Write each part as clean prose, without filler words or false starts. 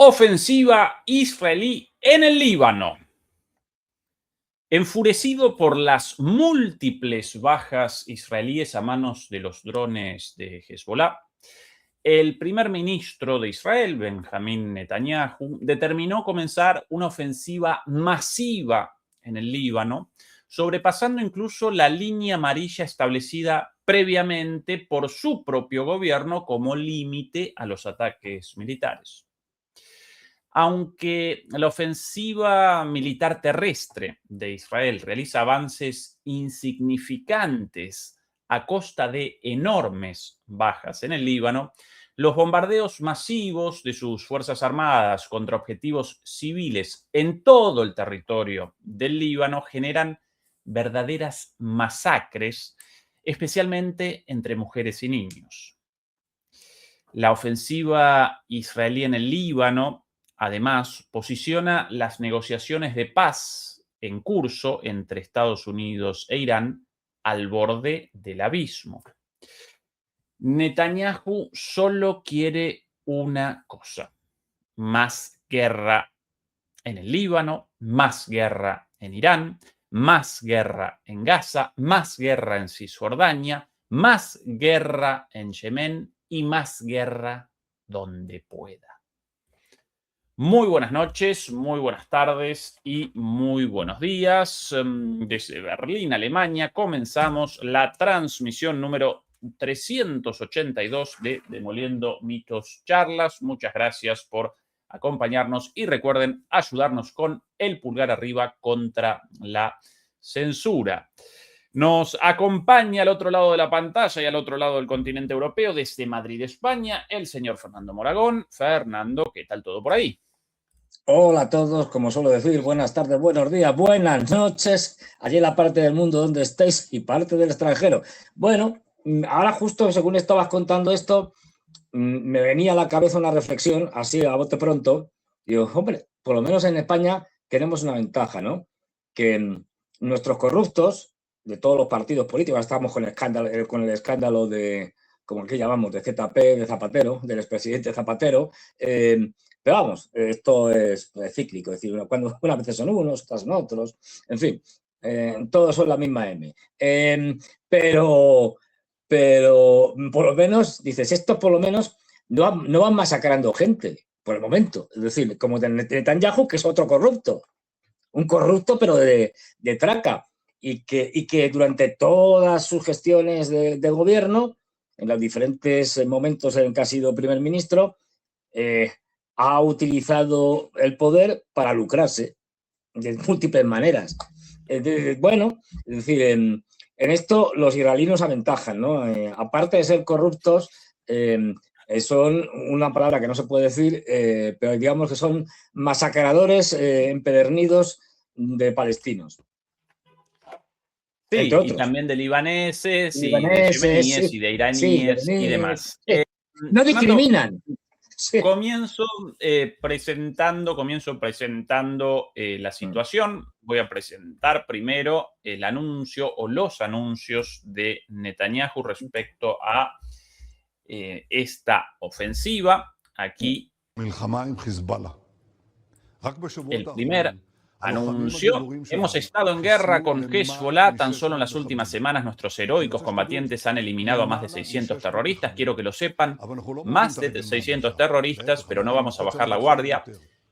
Ofensiva israelí en el Líbano. Enfurecido por las múltiples bajas israelíes a manos de los drones de Hezbollah, el primer ministro de Israel, Benjamín Netanyahu, determinó comenzar una ofensiva masiva en el Líbano, sobrepasando incluso la línea amarilla establecida previamente por su propio gobierno como límite a los ataques militares. Aunque la ofensiva militar terrestre de Israel realiza avances insignificantes a costa de enormes bajas en el Líbano, los bombardeos masivos de sus fuerzas armadas contra objetivos civiles en todo el territorio del Líbano generan verdaderas masacres, especialmente entre mujeres y niños. La ofensiva israelí en el Líbano, además, posiciona las negociaciones de paz en curso entre Estados Unidos e Irán al borde del abismo. Netanyahu solo quiere una cosa: más guerra en el Líbano, más guerra en Irán, más guerra en Gaza, más guerra en Cisjordania, más guerra en Yemen y más guerra donde pueda. Muy buenas noches, muy buenas tardes y muy buenos días. Desde Berlín, Alemania, comenzamos la transmisión número 382 de Demoliendo Mitos Charlas. Muchas gracias por acompañarnos y recuerden ayudarnos con el pulgar arriba contra la censura. Nos acompaña al otro lado de la pantalla y al otro lado del continente europeo, desde Madrid, España, el señor Fernando Moragón. Fernando, ¿qué tal todo por ahí? Hola a todos, como suelo decir, buenas tardes, buenos días, buenas noches, allí en la parte del mundo donde estéis y parte del extranjero. Bueno, ahora justo según estabas contando esto, me venía a la cabeza una reflexión, así a bote pronto. Digo, hombre, por lo menos en España tenemos una ventaja, ¿no? Que nuestros corruptos de todos los partidos políticos, estamos con el escándalo de, como que llamamos, de ZP, de Zapatero, del expresidente Zapatero. Pero vamos, esto es cíclico, es decir, cuando unas veces son unos, otras son otros, en fin, todos son la misma M. Pero por lo menos, dices, estos por lo menos no van masacrando gente, por el momento. Es decir, como Netanyahu, que es otro corrupto, un corrupto pero de traca, y que durante todas sus gestiones de gobierno, en los diferentes momentos en que ha sido primer ministro, ha utilizado el poder para lucrarse de múltiples maneras. Bueno, es decir, en esto los israelíes nos aventajan, ¿no? Aparte de ser corruptos, son una palabra que no se puede decir, pero digamos que son masacradores empedernidos de palestinos. Sí, y también de libaneses, y de yemeníes, sí, y de iraníes, sí, y demás. No discriminan. Comienzo presentando la situación. Voy a presentar primero el anuncio o los anuncios de Netanyahu respecto a esta ofensiva. Aquí el primer anuncio: hemos estado en guerra con Hezbollah. Tan solo en las últimas semanas nuestros heroicos combatientes han eliminado a más de 600 terroristas. Quiero que lo sepan, más de 600 terroristas, pero no vamos a bajar la guardia.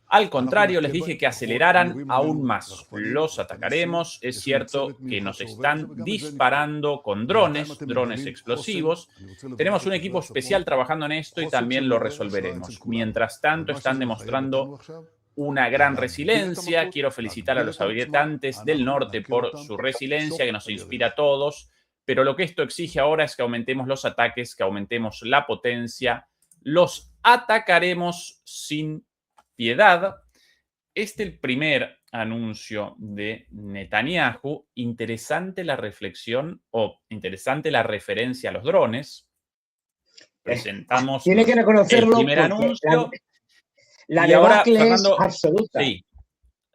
Al contrario, les dije que aceleraran aún más. Los atacaremos. Es cierto que nos están disparando con drones explosivos. Tenemos un equipo especial trabajando en esto y también lo resolveremos. Mientras tanto, están demostrando una gran resiliencia. Quiero felicitar a los habitantes del norte por su resiliencia, que nos inspira a todos. Pero lo que esto exige ahora es que aumentemos los ataques, que aumentemos la potencia. Los atacaremos sin piedad. Este es el primer anuncio de Netanyahu. Interesante la reflexión o interesante la referencia a los drones. Presentamos Tiene que reconocerlo, el primer anuncio. La debacle Fernando, es absoluta. Sí,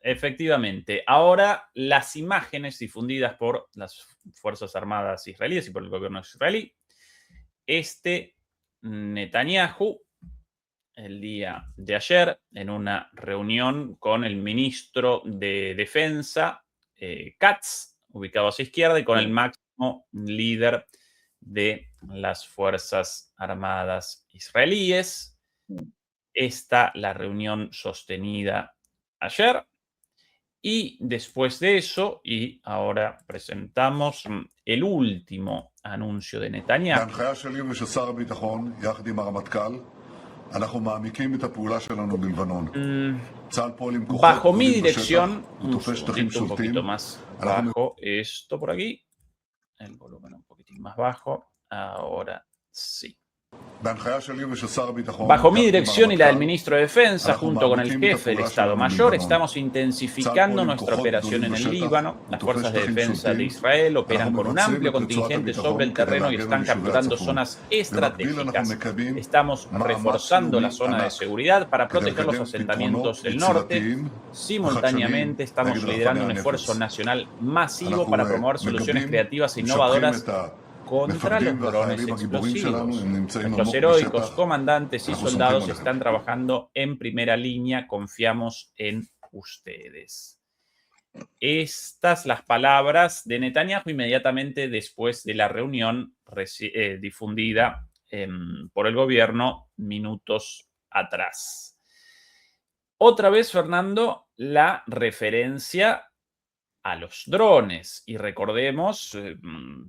efectivamente. Ahora las imágenes difundidas por las Fuerzas Armadas israelíes y por el gobierno israelí. Netanyahu el día de ayer en una reunión con el ministro de Defensa, Katz, ubicado a su izquierda, y con el máximo líder de las Fuerzas Armadas israelíes. Esta la reunión sostenida ayer. Y después de eso, y ahora presentamos el último anuncio de Netanyahu. Bajo mi dirección, un poquito más bajo, esto por aquí, el volumen un poquitín más bajo, ahora sí. Bajo mi dirección y la del ministro de Defensa, junto con el jefe del Estado Mayor, estamos intensificando nuestra operación en el Líbano. Las fuerzas de defensa de Israel operan con un amplio contingente sobre el terreno y están capturando zonas estratégicas. Estamos reforzando la zona de seguridad para proteger los asentamientos del norte. Simultáneamente, estamos liderando un esfuerzo nacional masivo para promover soluciones creativas e innovadoras contra los drones explosivos. Nuestros heroicos comandantes y soldados están trabajando en primera línea. Confiamos en ustedes. Estas las palabras de Netanyahu inmediatamente después de la reunión difundida por el gobierno minutos atrás. Otra vez, Fernando, la referencia a los drones. Y recordemos,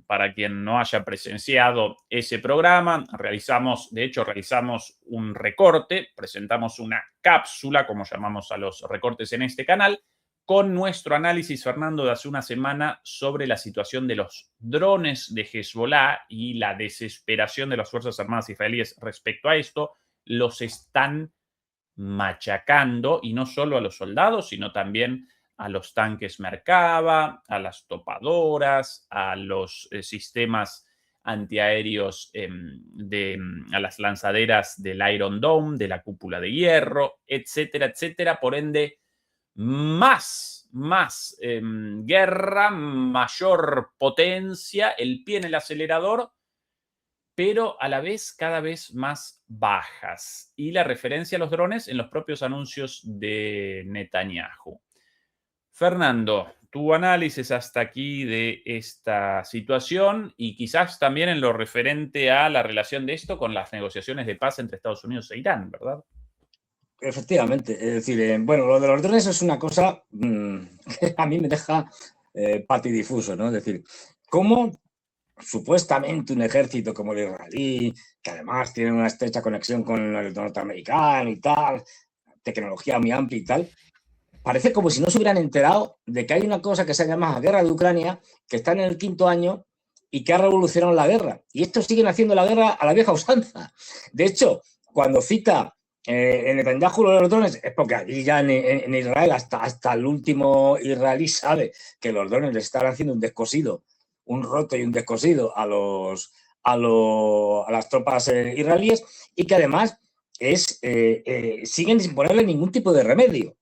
para quien no haya presenciado ese programa, realizamos un recorte, presentamos una cápsula, como llamamos a los recortes en este canal, con nuestro análisis, Fernando, de hace una semana sobre la situación de los drones de Hezbollah y la desesperación de las Fuerzas Armadas israelíes respecto a esto. Los están machacando, y no solo a los soldados, sino también a los tanques Merkava, a las topadoras, a los sistemas antiaéreos, a las lanzaderas del Iron Dome, de la cúpula de hierro, etcétera, etcétera. Por ende, más guerra, mayor potencia, el pie en el acelerador, pero a la vez cada vez más bajas. Y la referencia a los drones en los propios anuncios de Netanyahu. Fernando, tu análisis hasta aquí de esta situación y quizás también en lo referente a la relación de esto con las negociaciones de paz entre Estados Unidos e Irán, ¿verdad? Efectivamente. Es decir, bueno, lo de los drones es una cosa que a mí me deja patidifuso, ¿no? Es decir, ¿cómo supuestamente un ejército como el israelí, que además tiene una estrecha conexión con el norteamericano y tal, tecnología muy amplia y tal, parece como si no se hubieran enterado de que hay una cosa que se llama la guerra de Ucrania, que está en el 5º año y que ha revolucionado la guerra? Y estos siguen haciendo la guerra a la vieja usanza. De hecho, cuando cita en Netanyahu lo de los drones, es porque allí ya en Israel, hasta el último israelí sabe que los drones les están haciendo un descosido, un roto y un descosido a las tropas israelíes, y que además siguen sin ponerle ningún tipo de remedio.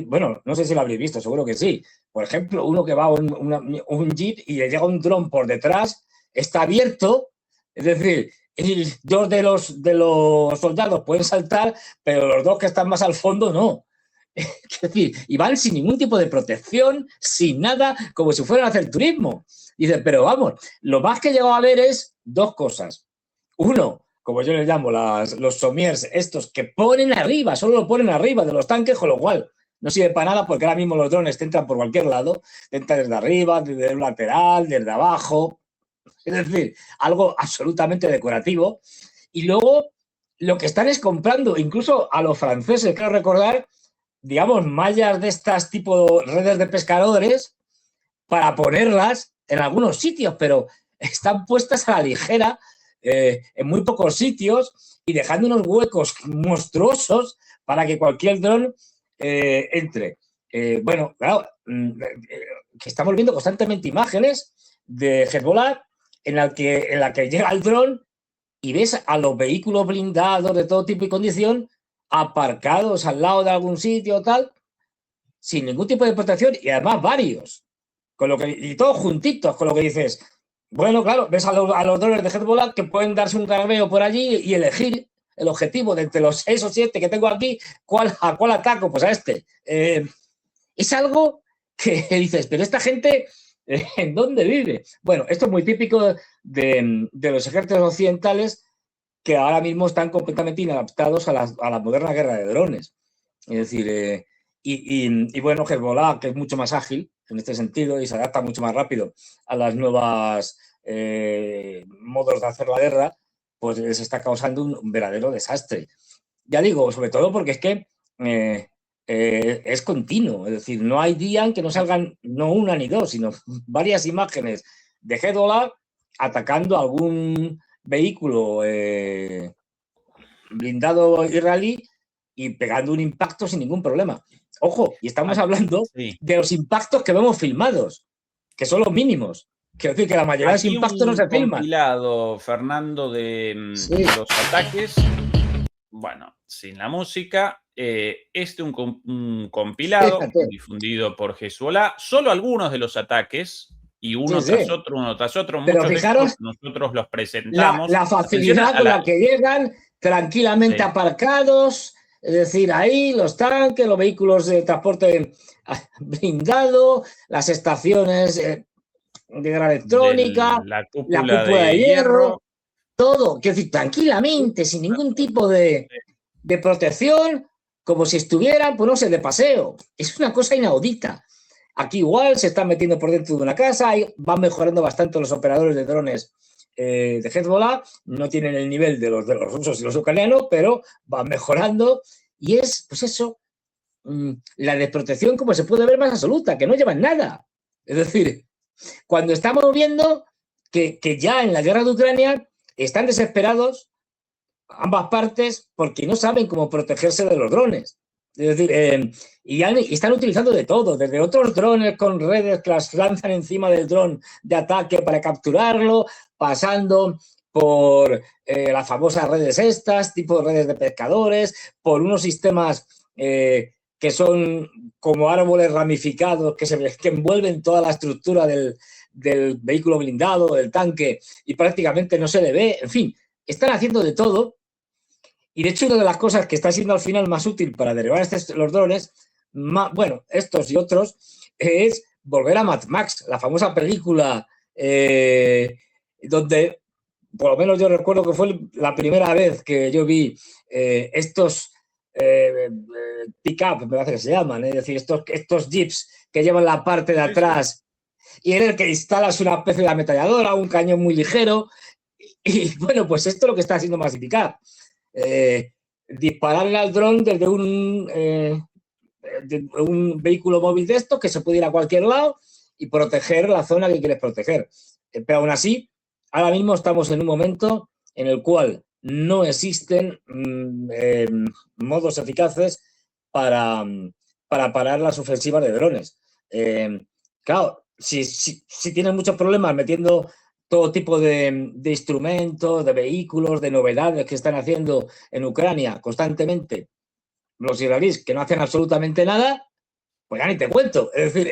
Bueno, no sé si lo habréis visto, seguro que sí. Por ejemplo, uno que va a un jeep y le llega un dron por detrás, está abierto, es decir, y dos de los soldados pueden saltar, pero los dos que están más al fondo no. Es decir, y van sin ningún tipo de protección, sin nada, como si fueran a hacer turismo. Y dicen, pero vamos, lo más que he llegado a ver es dos cosas. Uno, como yo les llamo, los somiers estos que ponen arriba, solo lo ponen arriba de los tanques, con lo cual no sirve para nada, porque ahora mismo los drones te entran por cualquier lado, te entran desde arriba, desde un lateral, desde abajo, es decir, algo absolutamente decorativo. Y luego lo que están es comprando, incluso a los franceses, quiero recordar, digamos, mallas de estas tipo redes de pescadores para ponerlas en algunos sitios, pero están puestas a la ligera, en muy pocos sitios, y dejando unos huecos monstruosos para que cualquier dron entre. Bueno, claro, que estamos viendo constantemente imágenes de Hezbollah en la que llega el dron y ves a los vehículos blindados de todo tipo y condición aparcados al lado de algún sitio o tal, sin ningún tipo de protección, y además varios, y todos juntitos, con lo que dices, bueno, claro, ves a los drones de Hezbollah que pueden darse un carabeo por allí y elegir el objetivo de entre los 6 o 7 que tengo aquí, ¿a cuál ataco? Pues a este. Es algo que dices, pero esta gente, ¿en dónde vive? Bueno, esto es muy típico de los ejércitos occidentales que ahora mismo están completamente inadaptados a la moderna guerra de drones. Es decir, y bueno, Hezbollah, que es mucho más ágil en este sentido y se adapta mucho más rápido a las nuevas modos de hacer la guerra, pues les está causando un verdadero desastre. Ya digo, sobre todo porque es que es continuo, es decir, no hay día en que no salgan no una ni dos, sino varias imágenes de Hezbollah atacando algún vehículo blindado israelí y pegando un impacto sin ningún problema. Ojo, y estamos hablando de los impactos que vemos filmados, que son los mínimos. Quiero decir que la mayoría de los impactos no se filman. Compilado, Fernando, de los ataques. Bueno, sin la música. Un compilado difundido por Hezbollah. Solo algunos de los ataques. Y uno tras otro. Pero fijaros, nosotros los presentamos. La facilidad con la que llegan, tranquilamente aparcados. Es decir, ahí los tanques, los vehículos de transporte blindado, las estaciones de guerra electrónica, la cúpula de hierro, todo, quiero decir, tranquilamente, sin ningún tipo de protección, como si estuvieran, pues no sé, de paseo. Es una cosa inaudita. Aquí igual se están metiendo por dentro de una casa, van mejorando bastante los operadores de drones de Hezbollah, no tienen el nivel de los rusos y los ucranianos, pero van mejorando y es, pues eso, la desprotección, como se puede ver, más absoluta, que no llevan nada. Es decir, cuando estamos viendo que ya en la guerra de Ucrania están desesperados ambas partes porque no saben cómo protegerse de los drones. Es decir, y están utilizando de todo, desde otros drones con redes que las lanzan encima del dron de ataque para capturarlo, pasando por las famosas redes estas, tipo redes de pescadores, por unos sistemas que son como árboles ramificados que envuelven toda la estructura del vehículo blindado, del tanque, y prácticamente no se le ve. En fin, están haciendo de todo. Y de hecho, una de las cosas que está siendo al final más útil para derribar los drones, bueno, estos y otros, es volver a Mad Max, la famosa película donde, por lo menos yo recuerdo que fue la primera vez que yo vi estos pick-up, me parece que se llaman, es decir, estos jeeps que llevan la parte de atrás y en el que instalas una especie de ametralladora, un cañón muy ligero. Y bueno, pues esto es lo que está haciendo masificar. Dispararle al dron desde un vehículo móvil de estos que se puede ir a cualquier lado y proteger la zona que quieres proteger. Pero aún así, ahora mismo estamos en un momento en el cual no existen modos eficaces para parar las ofensivas de drones. Claro, si tienen muchos problemas metiendo todo tipo de instrumentos, de vehículos, de novedades que están haciendo en Ucrania constantemente los israelíes, que no hacen absolutamente nada, pues ya ni te cuento. Es decir,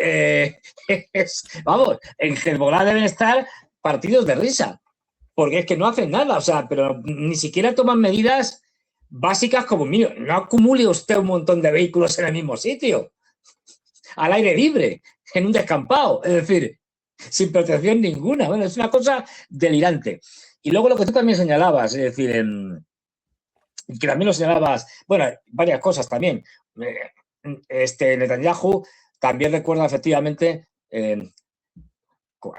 vamos, en Hezbollah deben estar partidos de risa, porque es que no hacen nada, o sea, pero ni siquiera toman medidas básicas como, mío, no acumule usted un montón de vehículos en el mismo sitio, al aire libre, en un descampado, es decir, sin protección ninguna. Bueno, es una cosa delirante. Y luego lo que tú también señalabas, es decir, que también lo señalabas, bueno, varias cosas también. Netanyahu también recuerda efectivamente,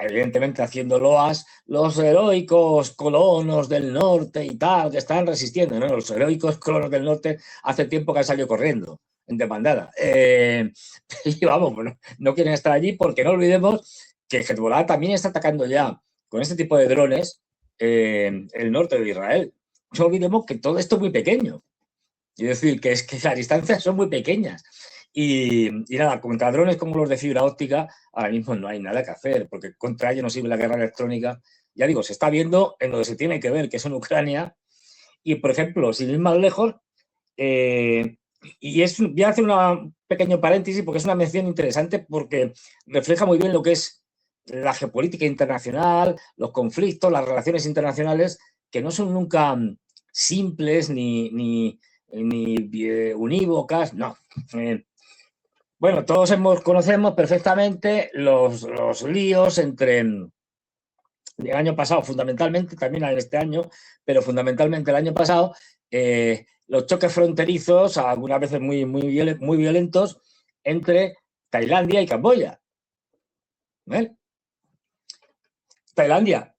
evidentemente haciendo loas, los heroicos colonos del norte y tal, que están resistiendo, ¿no? Los heroicos colonos del norte hace tiempo que han salido corriendo en demandada. Y vamos, no quieren estar allí porque no olvidemos que Hezbollah también está atacando ya con este tipo de drones el norte de Israel. No olvidemos que todo esto es muy pequeño. Es decir, que las distancias son muy pequeñas. Y nada, contra drones como los de fibra óptica, ahora mismo no hay nada que hacer, porque contra ellos no sirve la guerra electrónica. Ya digo, se está viendo en donde se tiene que ver, que es en Ucrania. Y, por ejemplo, sin ir más lejos, voy a hacer un pequeño paréntesis porque es una mención interesante porque refleja muy bien lo que es la geopolítica internacional, los conflictos, las relaciones internacionales, que no son nunca simples ni unívocas, no. Bueno, todos conocemos perfectamente los líos entre el año pasado, fundamentalmente, también en este año, pero fundamentalmente el año pasado, los choques fronterizos, algunas veces muy violentos, entre Tailandia y Camboya. ¿Vale? Tailandia,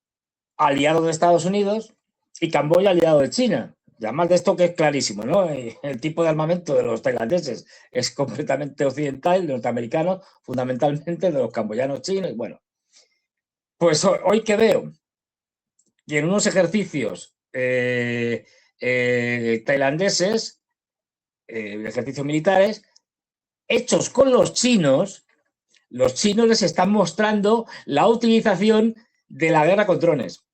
aliado de Estados Unidos, y Camboya, aliado de China. Y además de esto que es clarísimo, ¿no? El tipo de armamento de los tailandeses es completamente occidental, de norteamericanos, fundamentalmente de los camboyanos chinos. Bueno, pues hoy que veo que en unos ejercicios tailandeses, ejercicios militares, hechos con los chinos les están mostrando la utilización de la guerra con drones.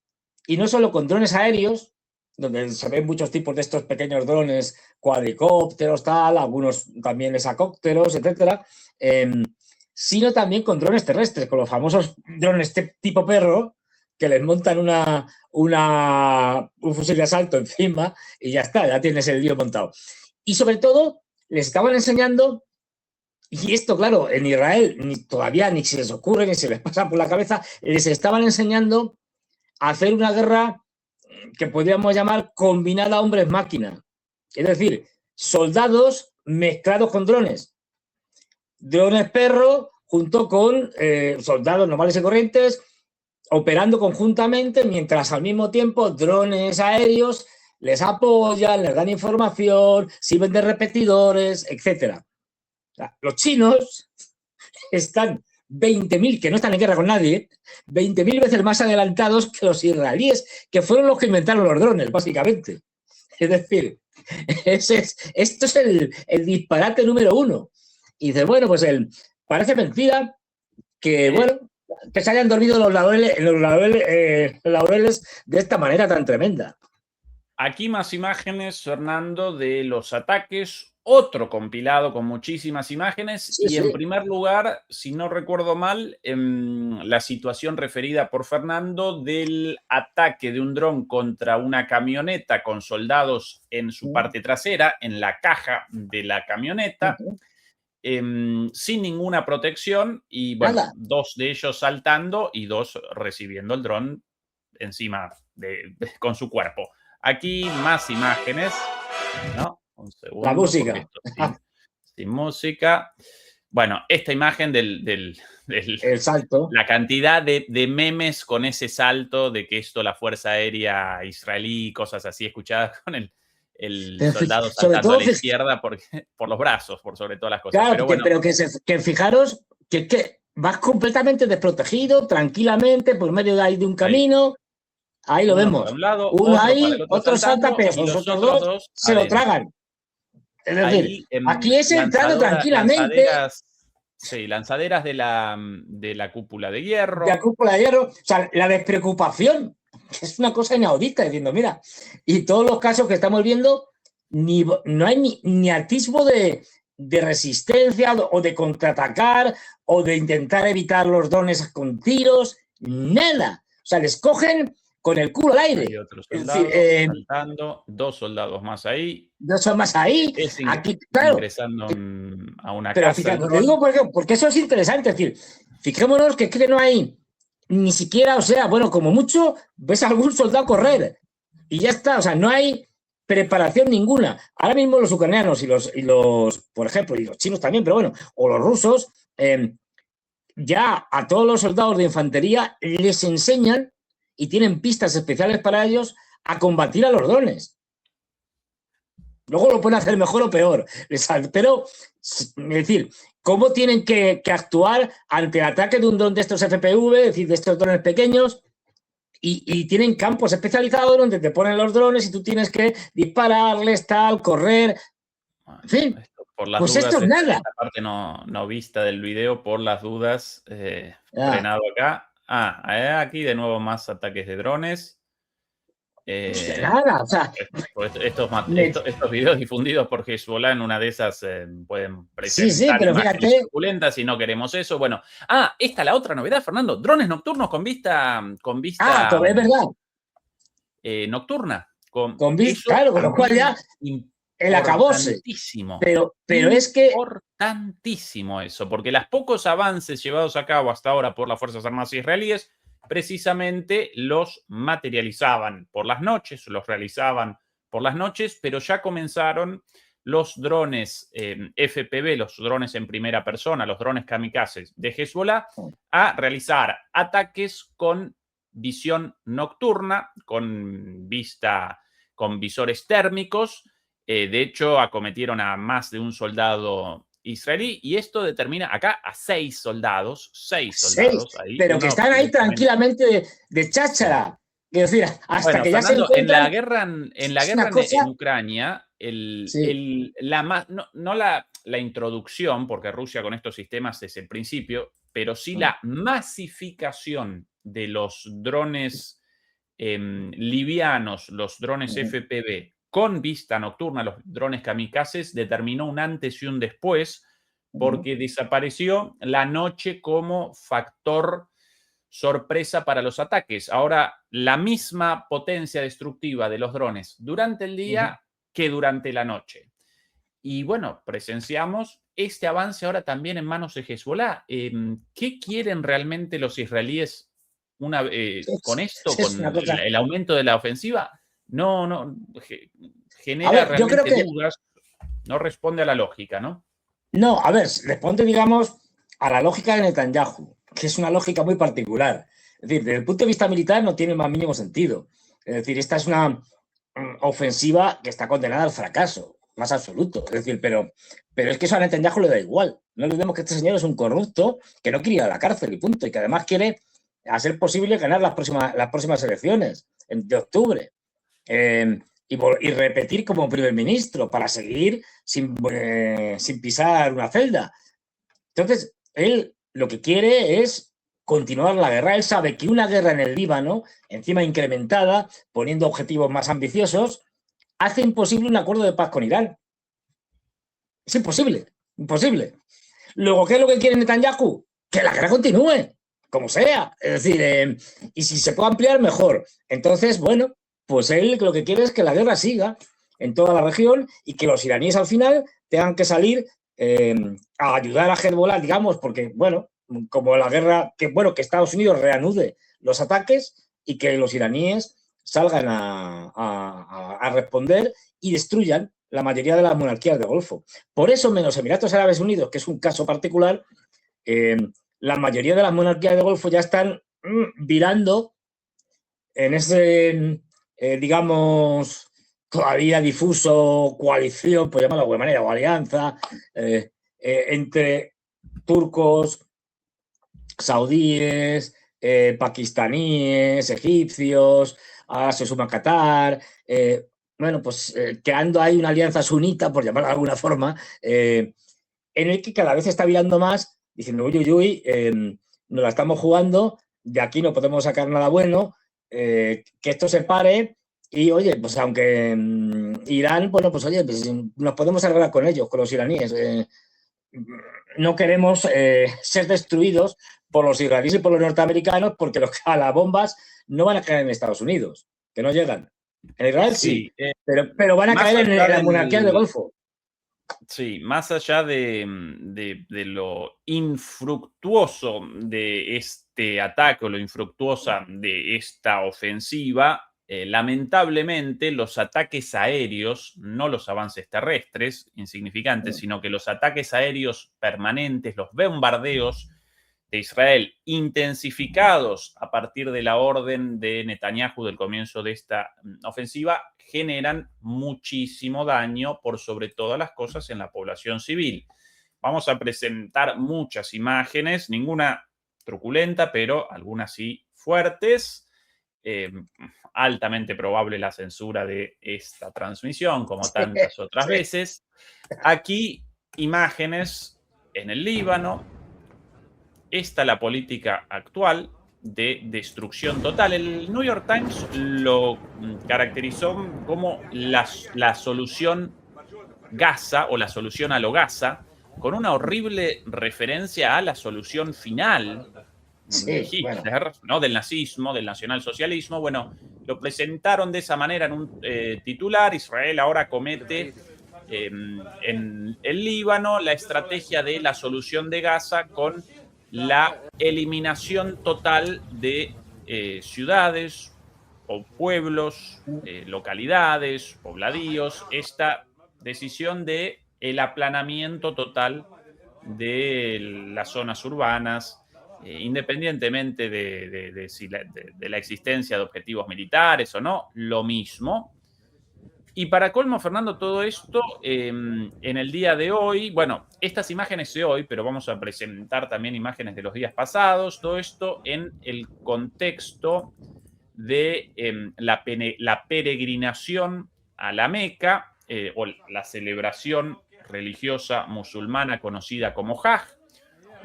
Y no solo con drones aéreos, donde se ven muchos tipos de estos pequeños drones, cuadricópteros, tal, algunos también hexacópteros, etcétera, sino también con drones terrestres, con los famosos drones tipo perro, que les montan un fusil de asalto encima y ya está, ya tienes el lío montado. Y sobre todo, les estaban enseñando, y esto, claro, en Israel todavía ni se les ocurre, ni se les pasa por la cabeza, les estaban enseñando a hacer una guerra que podríamos llamar combinada hombres-máquina. Es decir, soldados mezclados con drones. Drones perro junto con soldados normales y corrientes operando conjuntamente, mientras al mismo tiempo drones aéreos les apoyan, les dan información, sirven de repetidores, etc. O sea, los chinos están 20.000, que no están en guerra con nadie, 20.000 veces más adelantados que los israelíes, que fueron los que inventaron los drones, básicamente. Es decir, esto es el disparate número uno. Y dice, bueno, pues parece mentira que, bueno, que se hayan dormido los laureles de esta manera tan tremenda. Aquí más imágenes, Fernando, de los ataques, otro compilado con muchísimas imágenes. Sí, y en primer lugar, si no recuerdo mal, la situación referida por Fernando del ataque de un dron contra una camioneta con soldados en su parte trasera, en la caja de la camioneta, sin ninguna protección y, bueno, dos de ellos saltando y dos recibiendo el dron encima con su cuerpo. Aquí más imágenes, ¿no? Un segundo. La música. Esto sin música. Bueno, esta imagen del el salto. La cantidad de memes con ese salto de que esto, la Fuerza Aérea Israelí, cosas así escuchadas con el soldado saltando a la izquierda por los brazos, por sobre todas las cosas. Claro, pero, bueno, que fijaros que vas completamente desprotegido, tranquilamente, por medio de un camino. Ahí lo vemos. Un lado, uno ahí, otro salta, pero los otros dos se lo tragan. Es decir, ahí, aquí es entrando tranquilamente. Lanzaderas de la cúpula de hierro. De la cúpula de hierro. O sea, la despreocupación, que es una cosa inaudita, diciendo, mira, y todos los casos que estamos viendo, no hay ni atisbo de resistencia o de contraatacar o de intentar evitar los drones con tiros, nada. O sea, les cogen con el culo al aire. Hay otros soldados saltando, dos soldados más ahí. Dos son más ahí. Aquí, claro. Ingresando a una casa. Fíjate, lo digo porque eso es interesante. Es decir, fijémonos que no hay ni siquiera, o sea, bueno, como mucho, ves a algún soldado correr y ya está. O sea, no hay preparación ninguna. Ahora mismo los ucranianos y los, por ejemplo, y los chinos también, pero bueno, o los rusos, ya a todos los soldados de infantería les enseñan y tienen pistas especiales para ellos a combatir a los drones. Luego lo pueden hacer mejor o peor. Pero, es decir, cómo tienen que actuar ante el ataque de un dron de estos FPV, es decir, de estos drones pequeños, y tienen campos especializados donde te ponen los drones y tú tienes que dispararles, tal, correr. En fin, por las pues dudas, esto es nada. Esta parte no vista del video, por las dudas, frenado acá. Aquí de nuevo más ataques de drones. Nada, o sea, estos videos difundidos por Hezbollah en una de esas pueden presentar sí, pero fíjate, suculentas y no queremos eso. Bueno, esta la otra novedad, Fernando, drones nocturnos con vista es verdad. Nocturna, Con vista, claro, con lo cual ya el acabose. Pero es que... Importantísimo eso, porque los pocos avances llevados a cabo hasta ahora por las Fuerzas Armadas israelíes precisamente los materializaban por las noches, los realizaban por las noches, pero ya comenzaron los drones FPV, los drones en primera persona, los drones kamikazes de Hezbollah, a realizar ataques con visión nocturna, con visores térmicos. De hecho, acometieron a más de un soldado israelí y esto determina acá a 6 soldados. Ahí, pero que están ahí tranquilamente de cháchara. Es decir, hasta que Fernando, ya se encuentran... en la guerra en Ucrania, la introducción, porque Rusia con estos sistemas es el principio, pero sí la masificación de los drones livianos, los drones FPV, con vista nocturna, los drones kamikazes, determinó un antes y un después, porque desapareció la noche como factor sorpresa para los ataques. Ahora, la misma potencia destructiva de los drones durante el día que durante la noche. Y bueno, presenciamos este avance ahora también en manos de Hezbollah. ¿Qué quieren realmente los israelíes con esto, con el aumento de la ofensiva? No, genera realmente dudas, no responde a la lógica, ¿no? No, a ver, responde, digamos, a la lógica de Netanyahu, que es una lógica muy particular. Es decir, desde el punto de vista militar no tiene más mínimo sentido. Es decir, esta es una ofensiva que está condenada al fracaso, más absoluto. Es decir, pero es que eso a Netanyahu le da igual. No olvidemos que este señor es un corrupto que no quiere ir a la cárcel y punto, y que además quiere, a ser posible, ganar las próximas elecciones de octubre. Y repetir como primer ministro para seguir sin pisar una celda. Entonces, él lo que quiere es continuar la guerra. Él sabe que una guerra en el Líbano, encima incrementada, poniendo objetivos más ambiciosos, hace imposible un acuerdo de paz con Irán. Es imposible. Luego, ¿qué es lo que quiere Netanyahu? Que la guerra continúe, como sea. Es decir, y si se puede ampliar, mejor. Entonces, bueno, pues él lo que quiere es que la guerra siga en toda la región y que los iraníes al final tengan que salir a ayudar a Hezbollah, digamos, porque, bueno, como la guerra, que Estados Unidos reanude los ataques y que los iraníes salgan a responder y destruyan la mayoría de las monarquías del Golfo. Por eso, menos Emiratos Árabes Unidos, que es un caso particular, la mayoría de las monarquías del Golfo ya están virando en ese, digamos, todavía difuso coalición, por llamarlo de alguna manera, o alianza, entre turcos, saudíes, pakistaníes, egipcios, ahora se suma Qatar, creando ahí una alianza sunita, por llamarla de alguna forma, en el que cada vez está virando más, diciendo, uy, nos la estamos jugando, de aquí no podemos sacar nada bueno, que esto se pare. Y, oye, pues aunque Irán, bueno, pues oye, pues nos podemos arreglar con ellos, con los iraníes. No queremos ser destruidos por los israelíes y por los norteamericanos porque los calabombas no van a caer en Estados Unidos, que no llegan. En Israel sí, pero van a caer en la monarquía del Golfo. Sí, más allá de lo infructuoso de este ataque o lo infructuosa de esta ofensiva, lamentablemente los ataques aéreos, no los avances terrestres insignificantes, sino que los ataques aéreos permanentes, los bombardeos de Israel intensificados a partir de la orden de Netanyahu del comienzo de esta ofensiva, generan muchísimo daño por sobre todas las cosas en la población civil. Vamos a presentar muchas imágenes, ninguna truculenta, pero algunas sí fuertes. Altamente probable la censura de esta transmisión, como tantas otras veces. Aquí, imágenes en el Líbano. Esta es la política actual de destrucción total. El New York Times lo caracterizó como la solución Gaza o la solución a lo Gaza, con una horrible referencia a la solución final Sí, Hitler, bueno. ¿no? Del nazismo, del nacionalsocialismo. Bueno, lo presentaron de esa manera en un titular. Israel ahora comete en el Líbano la estrategia de la solución de Gaza con la eliminación total de ciudades o pueblos, localidades, pobladíos, esta decisión de el aplanamiento total de las zonas urbanas, independientemente de la existencia de objetivos militares o no, lo mismo. Y para colmo, Fernando, todo esto en el día de hoy, bueno, estas imágenes de hoy, pero vamos a presentar también imágenes de los días pasados, todo esto en el contexto de la peregrinación a la Meca, o la celebración religiosa musulmana conocida como Hajj,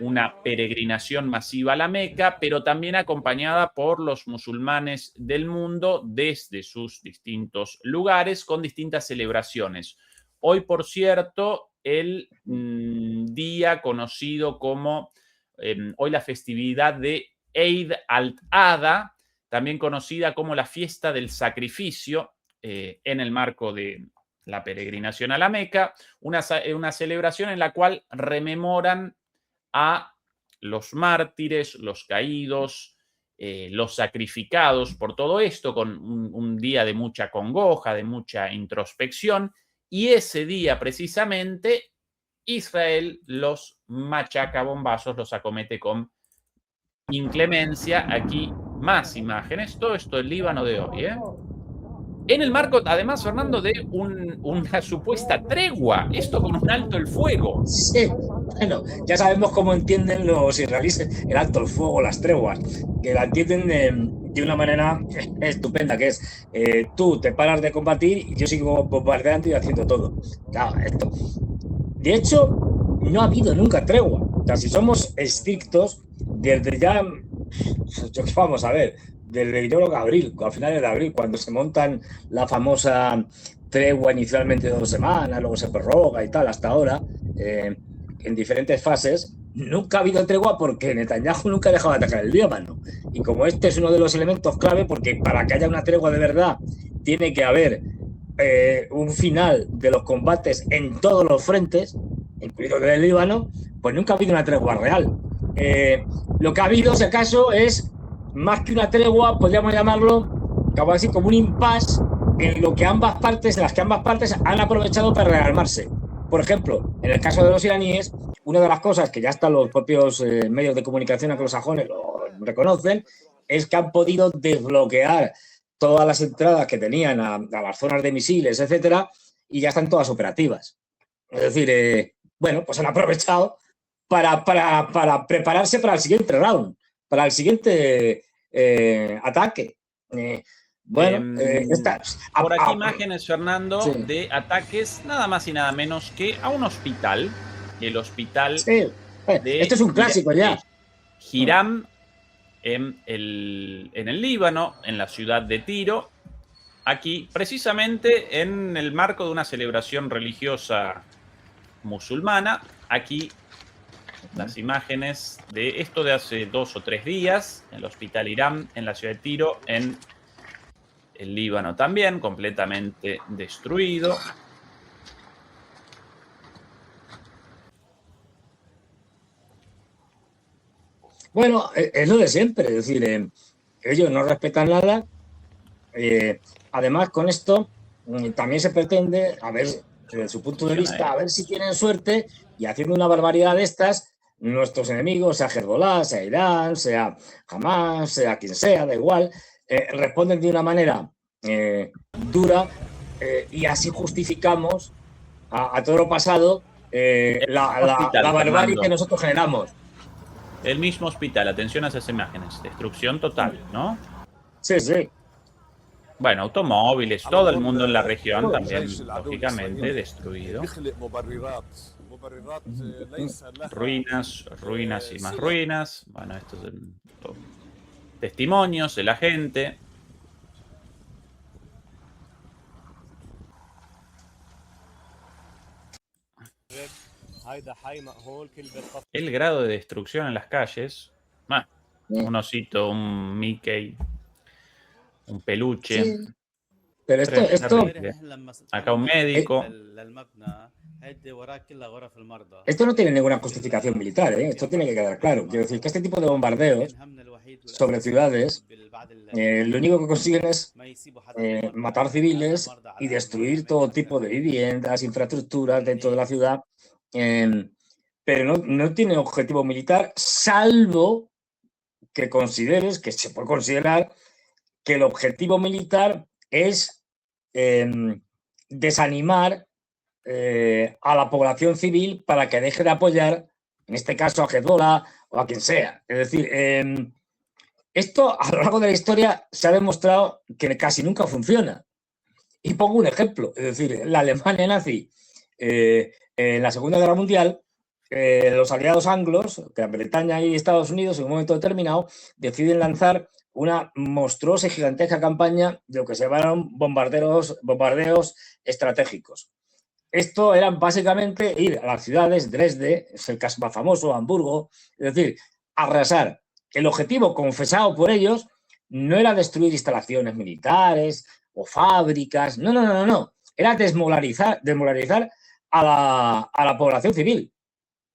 una peregrinación masiva a la Meca, pero también acompañada por los musulmanes del mundo desde sus distintos lugares con distintas celebraciones. Hoy, por cierto, el día conocido como hoy la festividad de Eid al-Adha, también conocida como la fiesta del sacrificio, en el marco de la peregrinación a la Meca, una celebración en la cual rememoran a los mártires, los caídos, los sacrificados por todo esto, con un día de mucha congoja, de mucha introspección, y ese día precisamente Israel los machaca a bombazos, los acomete con inclemencia. Aquí más imágenes, todo esto el Líbano de hoy, ¿eh? En el marco, además, Fernando, de una supuesta tregua, esto con un alto el fuego. Sí, bueno, ya sabemos cómo entienden los israelíes el alto el fuego, las treguas, que la entienden de una manera estupenda, que es tú te paras de combatir y yo sigo bombardeando y haciendo todo. Claro, esto. De hecho, no ha habido nunca tregua. O sea, si somos estrictos, desde ya, vamos a ver, desde yo creo que abril, a finales de abril, cuando se montan la famosa tregua inicialmente de 2 semanas, luego se prorroga y tal, hasta ahora, en diferentes fases, nunca ha habido tregua porque Netanyahu nunca ha dejado de atacar el Líbano. Y como este es uno de los elementos clave, porque para que haya una tregua de verdad, tiene que haber un final de los combates en todos los frentes, incluido el del Líbano, pues nunca ha habido una tregua real. Lo que ha habido, si acaso, es más que una tregua, podríamos llamarlo así como un impasse en lo que ambas partes, en las que ambas partes han aprovechado para rearmarse. Por ejemplo, en el caso de los iraníes, una de las cosas que ya hasta los propios medios de comunicación anglosajones lo reconocen es que han podido desbloquear todas las entradas que tenían a las zonas de misiles, etcétera, y ya están todas operativas. Es decir, bueno, pues han aprovechado para prepararse para el siguiente round, para el siguiente ataque. Por aquí imágenes, Fernando, sí. de ataques nada más y nada menos que a un hospital. El hospital sí. de Esto es un clásico ya. Hiram en el Líbano, en la ciudad de Tiro. Aquí, precisamente en el marco de una celebración religiosa musulmana. Aquí las imágenes de esto de hace 2 o 3 días, en el hospital Hiram, en la ciudad de Tiro, en el Líbano también, completamente destruido. Bueno, es lo de siempre, es decir, ellos no respetan nada. Además, con esto también se pretende, a ver, desde su punto de vista, a ver si tienen suerte y haciendo una barbaridad de estas, nuestros enemigos, sea Hezbollah, sea Irán, sea Hamas, sea quien sea, da igual, responden de una manera dura y así justificamos a todo lo pasado la barbarie que nosotros generamos. El mismo hospital, atención a esas imágenes, destrucción total, ¿no? Sí, sí. Bueno, automóviles, todo el mundo en la región también, lógicamente, destruido. Ruinas, ruinas y más ruinas. Bueno, estos son testimonios de la gente. El grado de destrucción en las calles. Un osito, un Mickey, un peluche. Sí, pero Acá un médico. esto no tiene ninguna justificación militar, ¿eh? Esto tiene que quedar claro. Quiero decir que este tipo de bombardeos sobre ciudades, lo único que consiguen es matar civiles y destruir todo tipo de viviendas, infraestructuras dentro de la ciudad, pero no tiene objetivo militar, salvo que consideres, que se puede considerar, que el objetivo militar es desanimar a la población civil para que deje de apoyar, en este caso a Hezbollah o a quien sea. Es decir, esto a lo largo de la historia se ha demostrado que casi nunca funciona. Y pongo un ejemplo, es decir, la Alemania nazi en la Segunda Guerra Mundial, los aliados anglos, Gran Bretaña y Estados Unidos, en un momento determinado, deciden lanzar una monstruosa y gigantesca campaña de lo que se llamaron bombardeos estratégicos. Esto eran básicamente ir a las ciudades, Dresde, es el caso más famoso, Hamburgo, es decir, arrasar. El objetivo confesado por ellos no era destruir instalaciones militares o fábricas, no. Era desmoralizar a la población civil.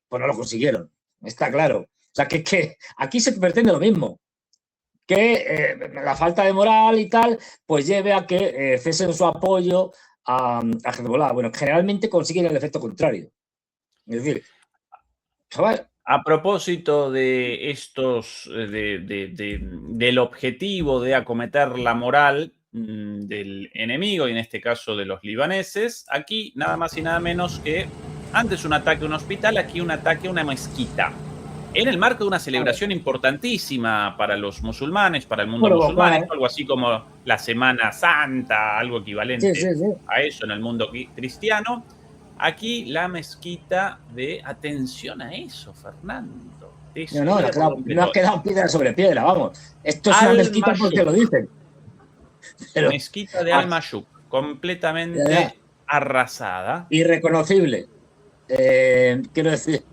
Pues no lo consiguieron, está claro. O sea, que aquí se pretende lo mismo, que la falta de moral y tal, pues lleve a que cesen su apoyo a Hezbollah. Bueno, generalmente consiguen el efecto contrario. Es decir, chaval. A propósito de estos, del objetivo de acometer la moral del enemigo, y en este caso de los libaneses, aquí nada más y nada menos que antes un ataque a un hospital, aquí un ataque a una mezquita. En el marco de una celebración importantísima para los musulmanes, para el mundo musulmán, algo así como la Semana Santa, algo equivalente a eso en el mundo cristiano. Aquí la mezquita de atención a eso, Fernando. No ha quedado piedra sobre piedra, vamos. Esto es una mezquita porque lo dicen. Pero, mezquita de Al-Mashuk, completamente arrasada. Irreconocible. Quiero decir.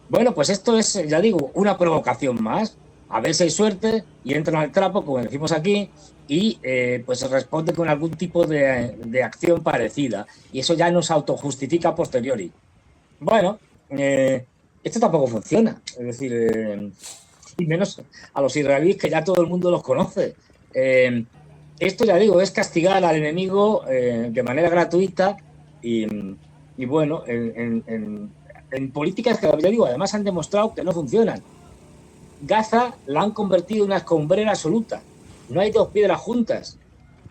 Bueno, pues esto es, ya digo, una provocación más. A ver si hay suerte y entran al trapo, como decimos aquí, y pues se responde con algún tipo de acción parecida. Y eso ya nos autojustifica a posteriori. Bueno, esto tampoco funciona. Es decir, y menos a los israelíes, que ya todo el mundo los conoce. Esto, ya digo, es castigar al enemigo de manera gratuita y bueno, en políticas que, ya digo, además han demostrado que no funcionan. Gaza la han convertido en una escombrera absoluta. No hay dos piedras juntas.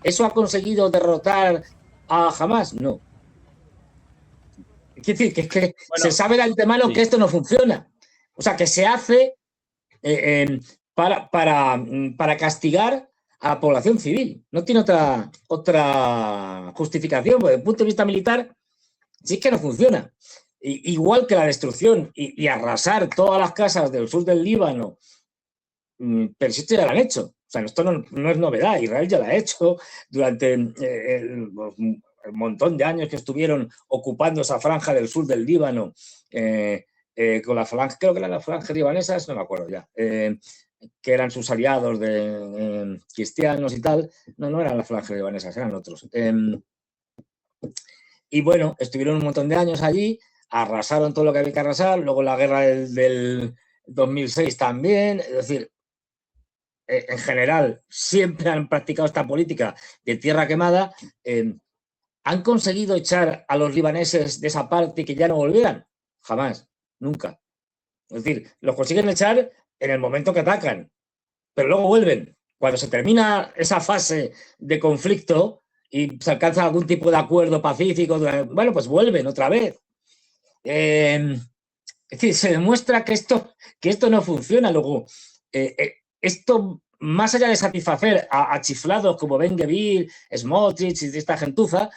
¿Eso ha conseguido derrotar a Hamas? No. Es decir, que se sabe de antemano que esto no funciona. O sea, que se hace para castigar a la población civil. No tiene otra justificación. Desde el punto de vista militar, sí es que no funciona. Igual que la destrucción y arrasar todas las casas del sur del Líbano, pero esto ya lo han hecho. O sea, esto no es novedad. Israel ya lo ha hecho durante el montón de años que estuvieron ocupando esa franja del sur del Líbano, con la falange, creo que eran las falanges libanesas, no me acuerdo ya, que eran sus aliados de cristianos y tal. No eran las falanges libanesas, eran otros. Y bueno, estuvieron un montón de años allí, arrasaron todo lo que había que arrasar, luego la guerra del 2006 también, es decir, en general siempre han practicado esta política de tierra quemada. ¿Han conseguido echar a los libaneses de esa parte y que ya no volvieran? Jamás, nunca. Es decir, los consiguen echar en el momento que atacan, pero luego vuelven. Cuando se termina esa fase de conflicto y se alcanza algún tipo de acuerdo pacífico, bueno, pues vuelven otra vez. Es decir, se demuestra que esto no funciona. Luego, esto, más allá de satisfacer a chiflados como Ben-Gvir, Smotrich y esta gentuza,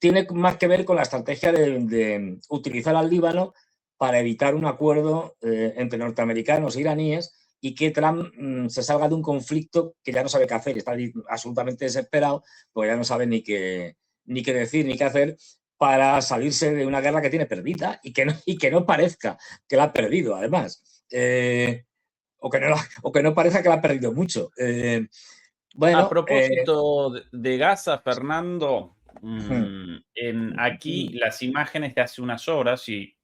tiene más que ver con la estrategia de utilizar al Líbano para evitar un acuerdo entre norteamericanos e iraníes y que Trump se salga de un conflicto que ya no sabe qué hacer. Está absolutamente desesperado porque ya no sabe ni qué decir ni qué hacer para salirse de una guerra que tiene perdida y que no parezca que la ha perdido, además. o que no parezca que la ha perdido mucho. Bueno, a propósito de Gaza, Fernando, aquí las imágenes de hace unas horas y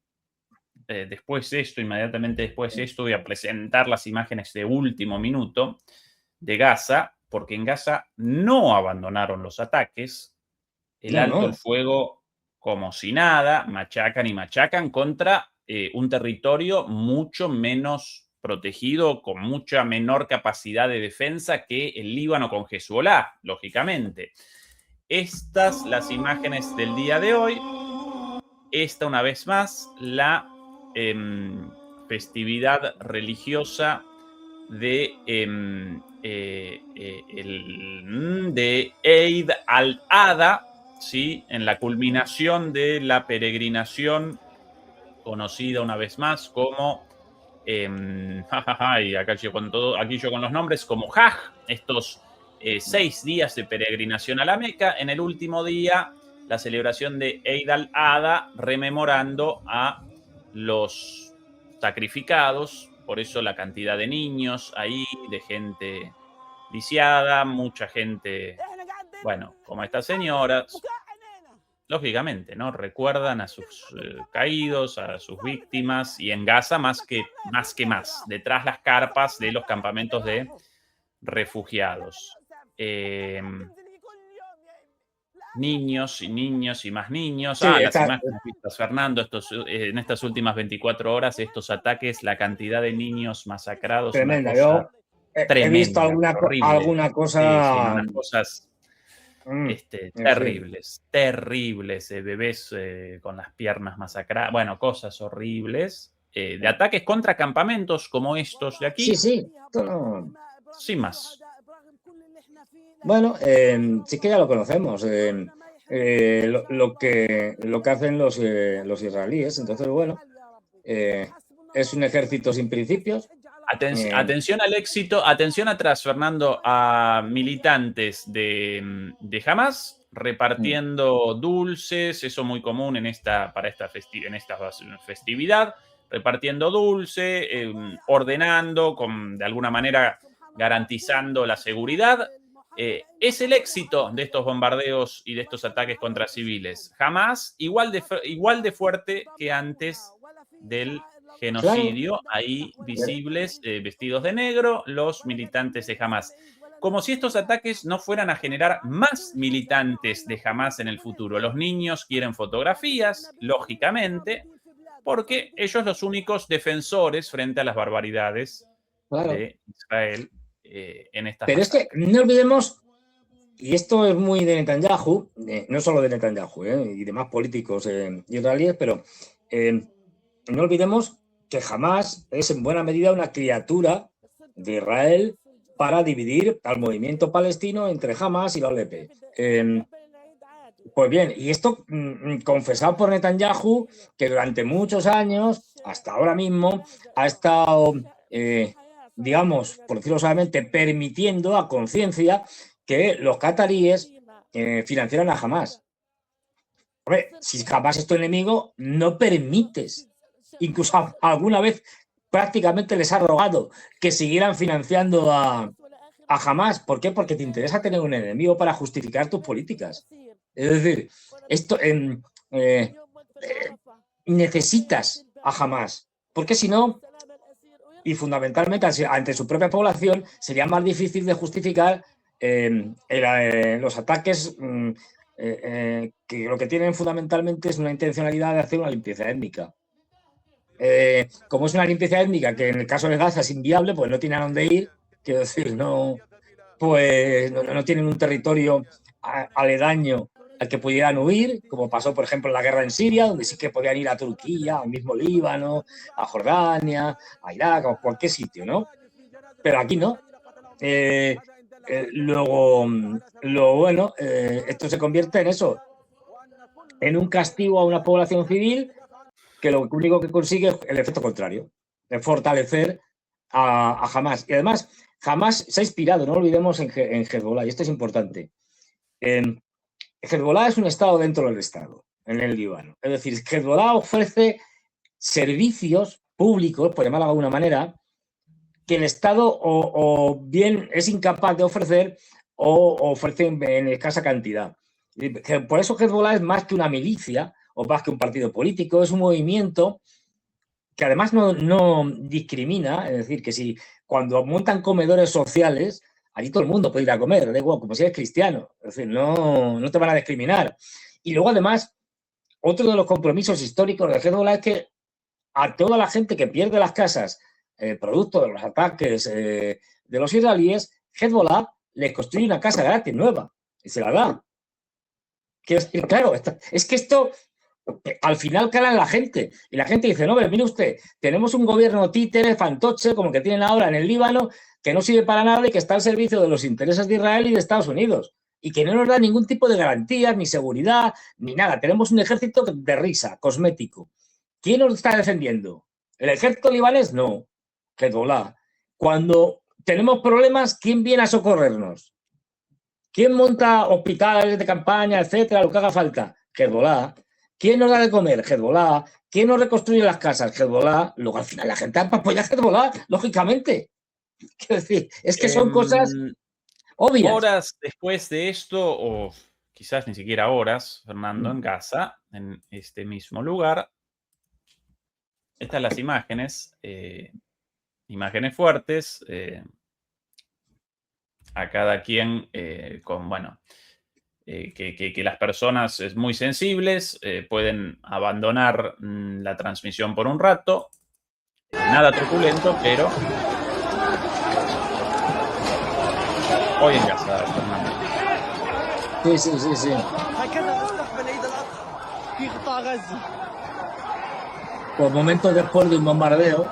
después de esto, inmediatamente después de esto, voy a presentar las imágenes de último minuto de Gaza, porque en Gaza no abandonaron los ataques, el alto el fuego como si nada, machacan y machacan contra un territorio mucho menos protegido, con mucha menor capacidad de defensa que el Líbano con Hezbollah, lógicamente. Estas las imágenes del día de hoy. Esta, una vez más, la festividad religiosa de Eid al-Adha, ¿sí? En la culminación de la peregrinación conocida una vez más como y acá yo con todo, aquí yo con los nombres, como Hajj, estos 6 días de peregrinación a la Meca. En el último día, la celebración de Eid al-Adha, rememorando a los sacrificados, por eso la cantidad de niños ahí, de gente viciada, mucha gente, bueno, como estas señoras, lógicamente, ¿no? Recuerdan a sus caídos, a sus víctimas, y en Gaza más, detrás las carpas de los campamentos de refugiados. Niños y más niños. Sí, las imágenes vistas, Fernando, en estas últimas 24 horas, estos ataques, la cantidad de niños masacrados. Tremenda, yo he visto alguna cosa. Sí, unas cosas terribles, bebés con las piernas masacradas, bueno, cosas horribles, de ataques contra campamentos como estos de aquí. Sí, no. Sin más. Bueno, sí que ya lo conocemos, lo que hacen los israelíes. Entonces, bueno, es un ejército sin principios. Atención al éxito, atención atrás, Fernando, a militantes de Hamas repartiendo dulces, eso muy común en esta festividad, repartiendo dulce, ordenando, de alguna manera garantizando la seguridad. Es el éxito de estos bombardeos y de estos ataques contra civiles. Hamas igual de fuerte que antes del genocidio, ahí visibles, vestidos de negro, los militantes de Hamas. Como si estos ataques no fueran a generar más militantes de Hamas en el futuro. Los niños quieren fotografías, lógicamente, porque ellos los únicos defensores frente a las barbaridades de Israel en estas Pero masacres. Es que no olvidemos, y esto es muy de Netanyahu, no solo de Netanyahu y demás políticos israelíes, pero no olvidemos que Hamas es en buena medida una criatura de Israel para dividir al movimiento palestino entre Hamas y la OLP. Pues bien, y esto confesado por Netanyahu, que durante muchos años, hasta ahora mismo, ha estado, digamos, por decirlo suavemente, permitiendo a conciencia que los cataríes financiaran a Hamas. Hombre, si Hamas es tu enemigo, no permites. Incluso alguna vez prácticamente les ha rogado que siguieran financiando a Hamas. ¿Por qué? Porque te interesa tener un enemigo para justificar tus políticas. Es decir, esto necesitas a Hamas, porque si no, y fundamentalmente ante su propia población, sería más difícil de justificar los ataques que lo que tienen fundamentalmente es una intencionalidad de hacer una limpieza étnica. Como es una limpieza étnica que en el caso de Gaza es inviable, pues no tienen a dónde ir, quiero decir, no tienen un territorio aledaño al que pudieran huir, como pasó, por ejemplo, en la guerra en Siria, donde sí que podían ir a Turquía, al mismo Líbano, a Jordania, a Irak, o cualquier sitio, ¿no? Pero aquí no. Luego, esto se convierte en eso, en un castigo a una población civil que lo único que consigue es el efecto contrario, es fortalecer a Hamas. Y además, Hamas se ha inspirado, no olvidemos, en Hezbollah, y esto es importante. Hezbollah es un estado dentro del estado, en el Líbano. Es decir, Hezbollah ofrece servicios públicos, por llamarlo de alguna manera, que el Estado o bien es incapaz de ofrecer o ofrece en escasa cantidad. Por eso Hezbollah es más que una milicia o más que un partido político, es un movimiento que además no discrimina, es decir, que si cuando montan comedores sociales, allí todo el mundo puede ir a comer, da igual, como si eres cristiano, es decir, no te van a discriminar. Y luego además, otro de los compromisos históricos de Hezbollah es que a toda la gente que pierde las casas producto de los ataques de los israelíes, Hezbollah les construye una casa gratis nueva y se la da. Quiero decir, claro, es que esto al final cala en la gente. Y la gente dice, no, pero mire usted, tenemos un gobierno títere, fantoche, como que tienen ahora en el Líbano, que no sirve para nada y que está al servicio de los intereses de Israel y de Estados Unidos. Y que no nos da ningún tipo de garantías, ni seguridad, ni nada. Tenemos un ejército de risa, cosmético. ¿Quién nos está defendiendo? ¿El ejército libanés? No. Hezbollah. Cuando tenemos problemas, ¿quién viene a socorrernos? ¿Quién monta hospitales de campaña, etcétera, lo que haga falta? Hezbollah. ¿Quién nos da de comer? Hezbollah. ¿Quién nos reconstruye las casas? Hezbollah. Luego, al final, la gente apoya a Hezbollah, lógicamente. Quiero decir, es que son cosas obvias. Horas después de esto, o quizás ni siquiera horas, Fernando, en Gaza, en este mismo lugar, estas las imágenes, imágenes fuertes, a cada quien con, bueno, que las personas muy sensibles pueden abandonar la transmisión por un rato. Nada truculento, pero hoy en Gaza, Fernando. Sí. Por momentos después de un bombardeo.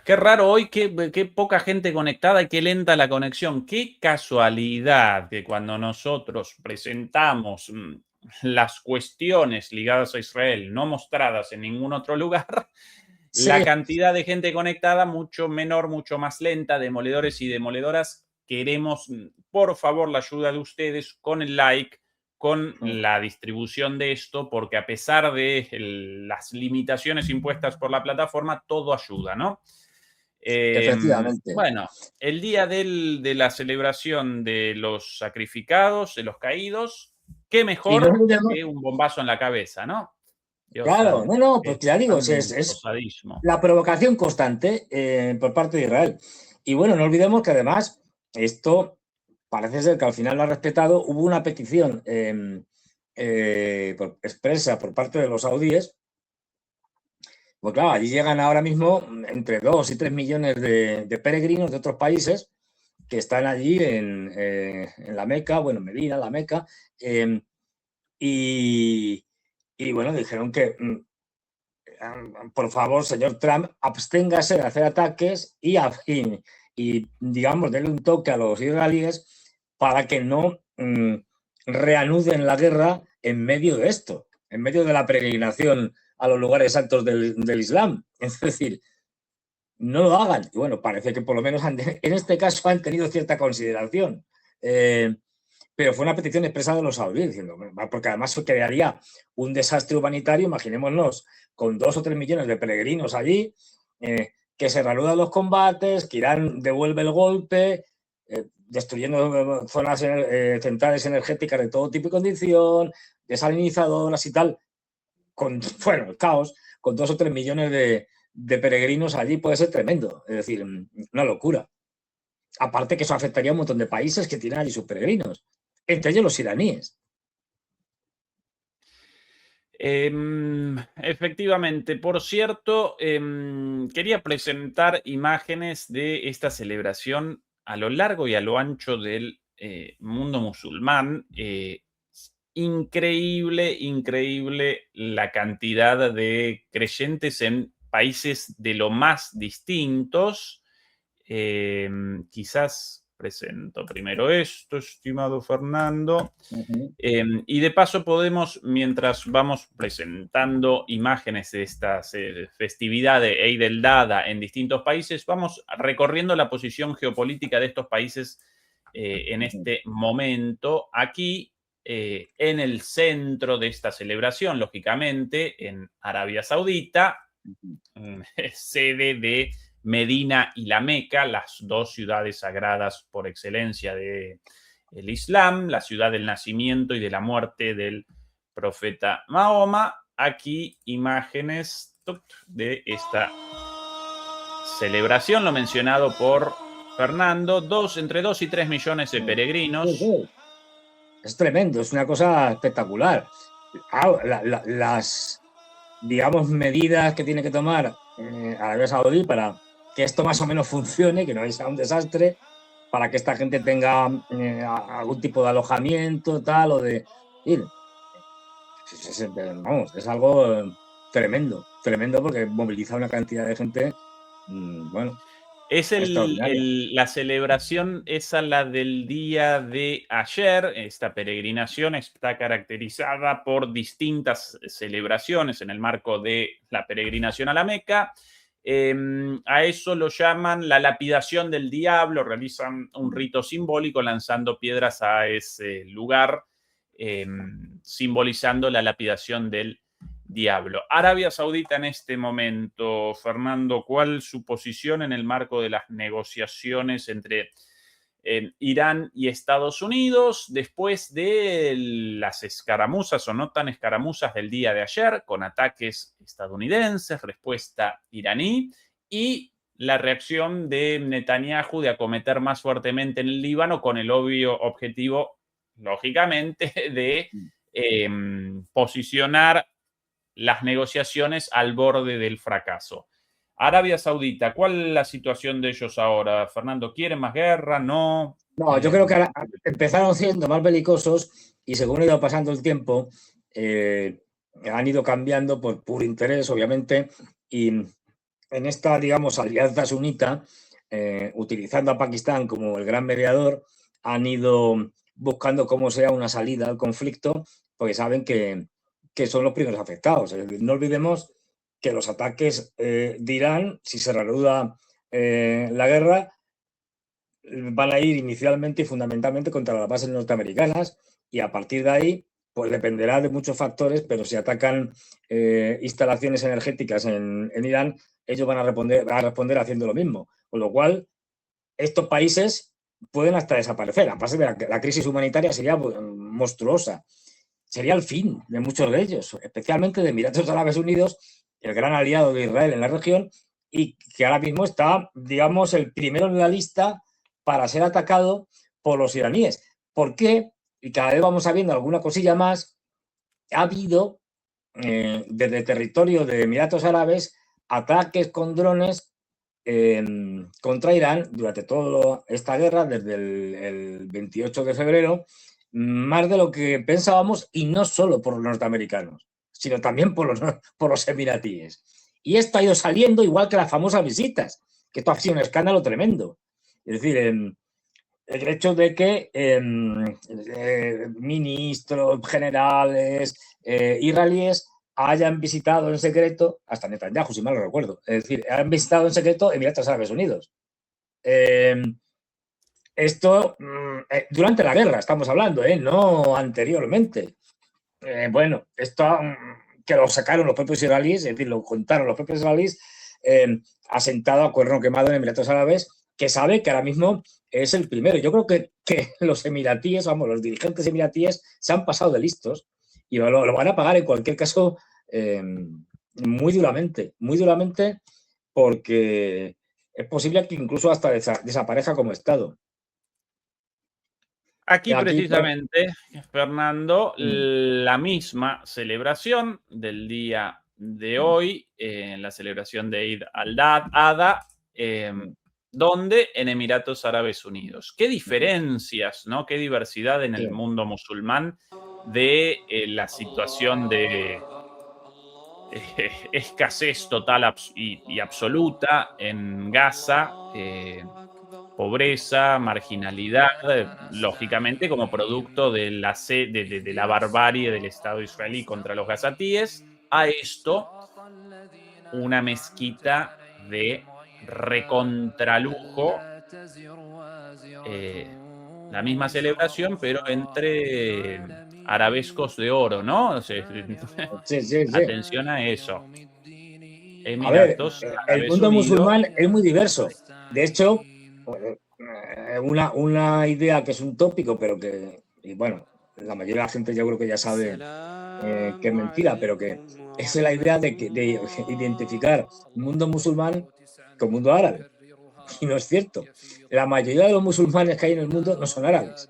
Qué raro hoy, qué poca gente conectada y qué lenta la conexión. Qué casualidad que cuando nosotros presentamos las cuestiones ligadas a Israel no mostradas en ningún otro lugar, sí, la cantidad de gente conectada mucho menor, mucho más lenta, demoledores y demoledoras. Queremos, por favor, la ayuda de ustedes con el like, con la distribución de esto, porque a pesar de las limitaciones impuestas por la plataforma, todo ayuda, ¿no? Efectivamente. Bueno, el día de la celebración de los sacrificados, de los caídos, qué mejor que un bombazo en la cabeza, ¿no? Dios claro, santo, no, pues ya digo, es la provocación constante por parte de Israel. Y bueno, no olvidemos que además esto parece ser que al final lo ha respetado. Hubo una petición expresa por parte de los saudíes. Pues claro, allí llegan ahora mismo entre 2 y 3 millones de peregrinos de otros países que están allí en la Meca, bueno, Medina, la Meca, y bueno, dijeron que por favor, señor Trump, absténgase de hacer ataques y digamos, denle un toque a los israelíes para que no reanuden la guerra en medio de esto, en medio de la peregrinación a los lugares altos del Islam. Es decir, no lo hagan. Y bueno, parece que por lo menos en este caso han tenido cierta consideración. Pero fue una petición expresada de los saudíes, diciendo, porque además crearía un desastre humanitario, imaginémonos, con 2 o 3 millones de peregrinos allí, que se reanudan los combates, que Irán devuelve el golpe, destruyendo zonas centrales energéticas de todo tipo y condición, desalinizadoras y tal, bueno, el caos, con 2 o 3 millones de peregrinos allí puede ser tremendo, es decir, una locura. Aparte que eso afectaría a un montón de países que tienen allí sus peregrinos, entre ellos los iraníes. Efectivamente, por cierto, quería presentar imágenes de esta celebración a lo largo y a lo ancho del mundo musulmán. Increíble la cantidad de creyentes en países de lo más distintos. Quizás presento primero esto, estimado Fernando. Y de paso podemos, mientras vamos presentando imágenes de estas festividades Eid el-Adha en distintos países, vamos recorriendo la posición geopolítica de estos países en este momento. Aquí en el centro de esta celebración, lógicamente, en Arabia Saudita, sede de Medina y la Meca, las dos ciudades sagradas por excelencia del Islam, la ciudad del nacimiento y de la muerte del profeta Mahoma. Aquí imágenes de esta celebración, lo mencionado por Fernando, entre 2 y 3 millones de peregrinos. Es tremendo, es una cosa espectacular. Las, digamos, medidas que tiene que tomar Arabia Saudí para que esto más o menos funcione, que no sea un desastre, para que esta gente tenga algún tipo de alojamiento, tal, o de... Vamos, es algo tremendo, tremendo, porque moviliza una cantidad de gente, bueno, es la celebración, esa la del día de ayer. Esta peregrinación está caracterizada por distintas celebraciones en el marco de la peregrinación a la Meca. A eso lo llaman la lapidación del diablo. Realizan un rito simbólico lanzando piedras a ese lugar, simbolizando la lapidación del diablo. Arabia Saudita en este momento, Fernando, ¿cuál su posición en el marco de las negociaciones entre Irán y Estados Unidos después de las escaramuzas o no tan escaramuzas del día de ayer, con ataques estadounidenses, respuesta iraní y la reacción de Netanyahu de acometer más fuertemente en el Líbano con el obvio objetivo, lógicamente, de posicionar las negociaciones al borde del fracaso? Arabia Saudita, ¿cuál es la situación de ellos ahora? Fernando, ¿quieren más guerra? ¿No? No, yo creo que ahora empezaron siendo más belicosos y según ha ido pasando el tiempo, han ido cambiando por puro interés, obviamente, y en esta, digamos, alianza sunita, utilizando a Pakistán como el gran mediador, han ido buscando cómo sea una salida al conflicto, porque saben que son los primeros afectados. No olvidemos que los ataques de Irán, si se reanuda la guerra, van a ir inicialmente y fundamentalmente contra las bases norteamericanas y a partir de ahí pues dependerá de muchos factores, pero si atacan instalaciones energéticas en Irán, ellos van a responder haciendo lo mismo, con lo cual estos países pueden hasta desaparecer. A base de la crisis humanitaria sería monstruosa. Sería el fin de muchos de ellos, especialmente de Emiratos Árabes Unidos, el gran aliado de Israel en la región, y que ahora mismo está, digamos, el primero en la lista para ser atacado por los iraníes. ¿Por qué? Y cada vez vamos sabiendo alguna cosilla más. Ha habido desde el territorio de Emiratos Árabes ataques con drones contra Irán durante toda esta guerra, desde el 28 de febrero, más de lo que pensábamos, y no solo por los norteamericanos, sino también por los emiratíes. Y esto ha ido saliendo igual que las famosas visitas, que esto ha sido un escándalo tremendo. Es decir, el hecho de que ministros, generales israelíes hayan visitado en secreto, hasta Netanyahu, si mal no recuerdo, es decir, han visitado en secreto Emiratos Árabes Unidos. Esto durante la guerra estamos hablando, no anteriormente. Bueno, esto que lo sacaron los propios israelíes, es decir, lo contaron los propios israelíes, asentado a cuerno quemado en Emiratos Árabes, que sabe que ahora mismo es el primero. Yo creo que los emiratíes, vamos, los dirigentes emiratíes se han pasado de listos y lo van a pagar en cualquier caso muy duramente, porque es posible que incluso hasta desaparezca como Estado. Aquí precisamente, Fernando, la misma celebración del día de hoy, la celebración de Eid al-Adha, donde en Emiratos Árabes Unidos. ¿Qué diferencias, no? Qué diversidad en el mundo musulmán de la situación de escasez total y absoluta en Gaza, pobreza, marginalidad, lógicamente como producto de la barbarie del Estado israelí contra los gazatíes, a esto una mezquita de recontralujo, la misma celebración, pero entre arabescos de oro, ¿no? O sea, Sí, sí, sí. atención a eso. A ver, Emiratos el Árabes mundo Unidos. musulmán es muy diverso. De hecho, una idea que es un tópico, pero que, y bueno, la mayoría de la gente yo creo que ya sabe que es mentira, pero que es la idea de identificar el mundo musulmán con mundo árabe. Y no es cierto. La mayoría de los musulmanes que hay en el mundo no son árabes.